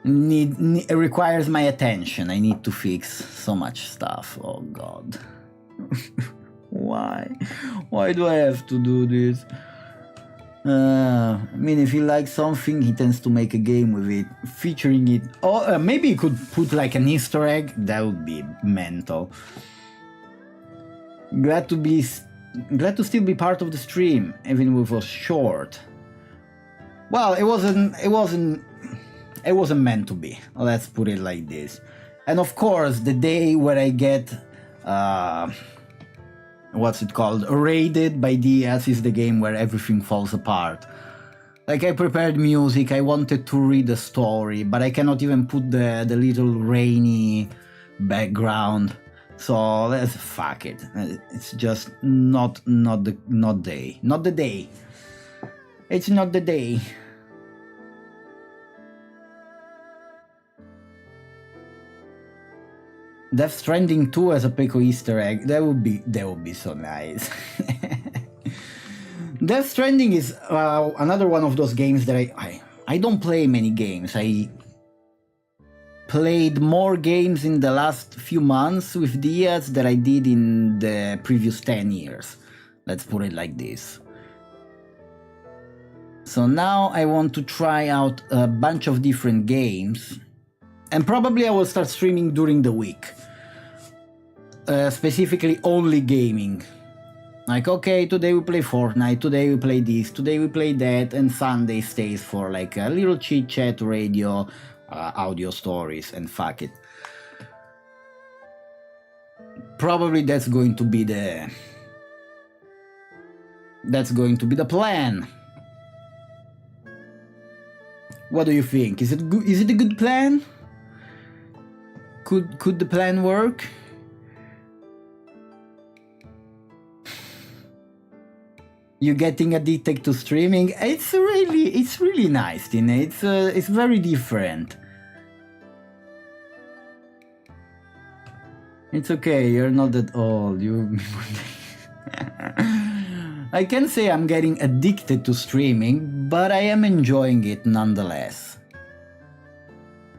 it requires my attention. I need to fix so much stuff. Oh god. Why do I have to do this? I mean, if he likes something, he tends to make a game with it, featuring it. Or maybe he could put like an Easter egg. That would be mental. Glad to still be part of the stream, even if it was short. Well, it wasn't meant to be. Let's put it like this. And of course, the day where I get what's it called, raided by Diaz, is the game where everything falls apart. Like, I prepared music, I wanted to read a story, but I cannot even put the little rainy background. So let's fuck it. It's just not the day. It's not the day. Death Stranding 2 as a Pico Easter egg. That would be so nice. Death Stranding is another one of those games that I don't play many games. I played more games in the last few months with Diaz than I did in the previous 10 years. Let's put it like this. So now I want to try out a bunch of different games, and probably I will start streaming during the week. Specifically only gaming. Like, okay, today we play Fortnite, today we play this, today we play that, and Sunday stays for like a little chit chat, radio, audio stories, and fuck it. Probably that's going to be the plan. What do you think? Is it good? Is it a good plan? Could the plan work? you getting addicted to streaming. It's really nice, Tina. It's very different. It's okay, you're not that old. You I can say I'm getting addicted to streaming, but I am enjoying it nonetheless.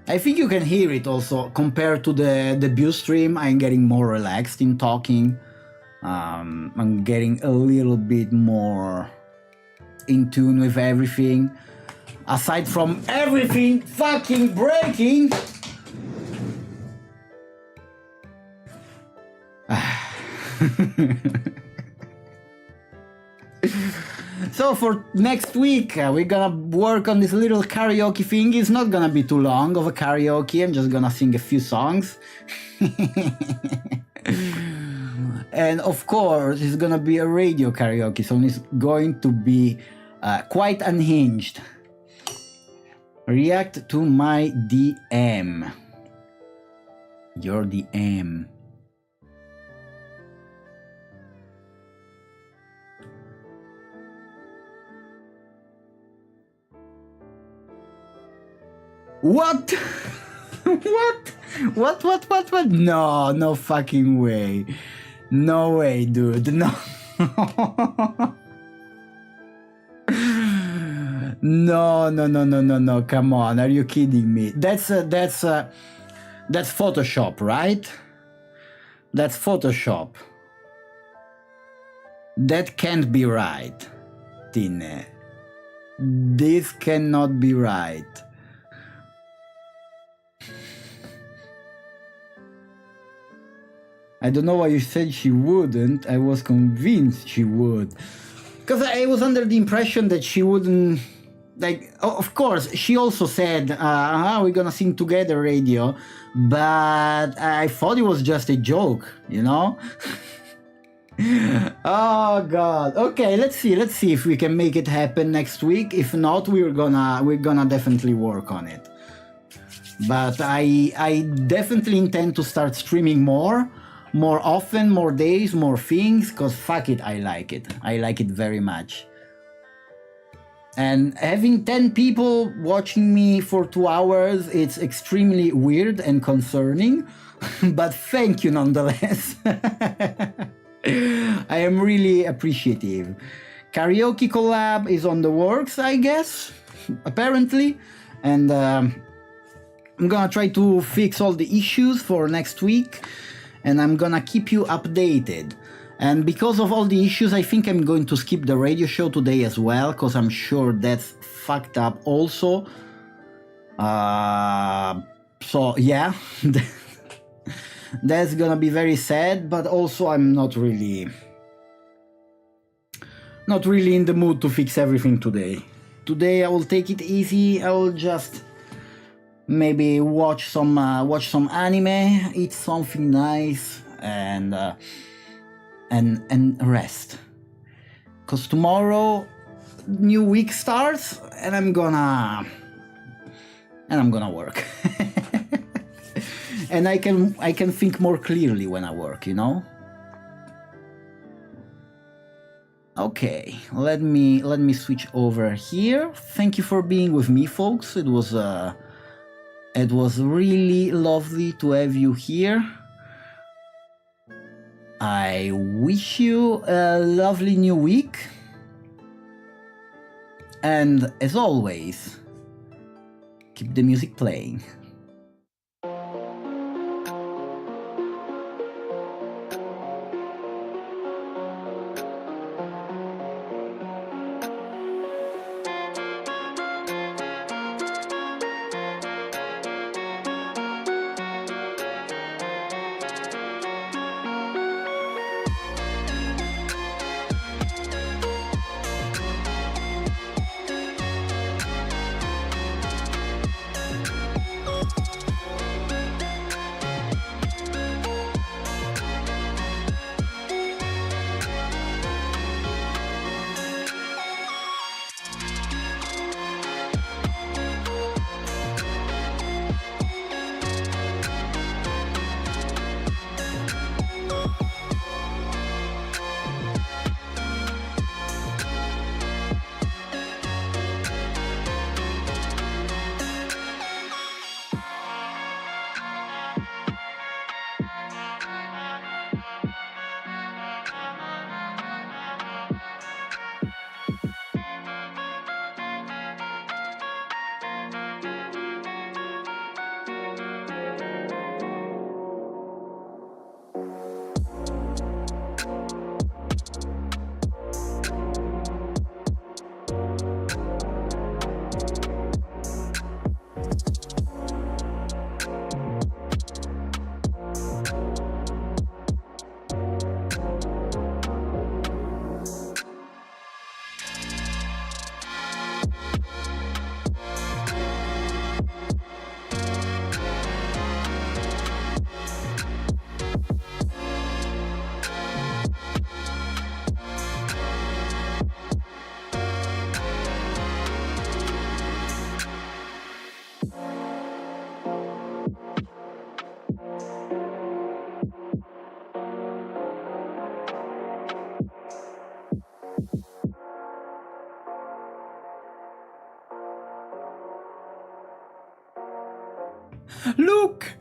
I think you can hear it also compared to the debut stream. I'm getting more relaxed in talking. I'm getting a little bit more in tune with everything. Aside from everything fucking breaking. So for next week, we're gonna work on this little karaoke thing. It's not gonna be too long of a karaoke. I'm just gonna sing a few songs. And of course, it's gonna be a radio karaoke, so it's going to be quite unhinged. React to my DM. Your DM. What? What? No fucking way. No way, dude. No. No. Come on. Are you kidding me? That's Photoshop, right? That's Photoshop. That can't be right, Tine. This cannot be right. I don't know why you said she wouldn't. I was convinced she would. Because I was under the impression that she wouldn't... Like, of course, she also said, we're gonna sing together radio, but I thought it was just a joke, you know? Oh god. Okay, let's see if we can make it happen next week. If not, we're gonna definitely work on it. But I definitely intend to start streaming more often, more days, more things, because fuck it, I like it. I like it very much. And having 10 people watching me for 2 hours, it's extremely weird and concerning, but thank you nonetheless. I am really appreciative. Karaoke collab is on the works, I guess, apparently, and I'm gonna try to fix all the issues for next week, and I'm gonna keep you updated. And because of all the issues, I think I'm going to skip the radio show today as well, because I'm sure that's fucked up also. So yeah, that's gonna be very sad, but also I'm not really in the mood to fix everything today. Today I will take it easy. I will just maybe watch some anime, eat something nice, and rest. Cause tomorrow, new week starts, and I'm gonna work. And I can think more clearly when I work, you know. Okay, let me switch over here. Thank you for being with me, folks. It was really lovely to have you here. I wish you a lovely new week. And as always, keep the music playing. Look!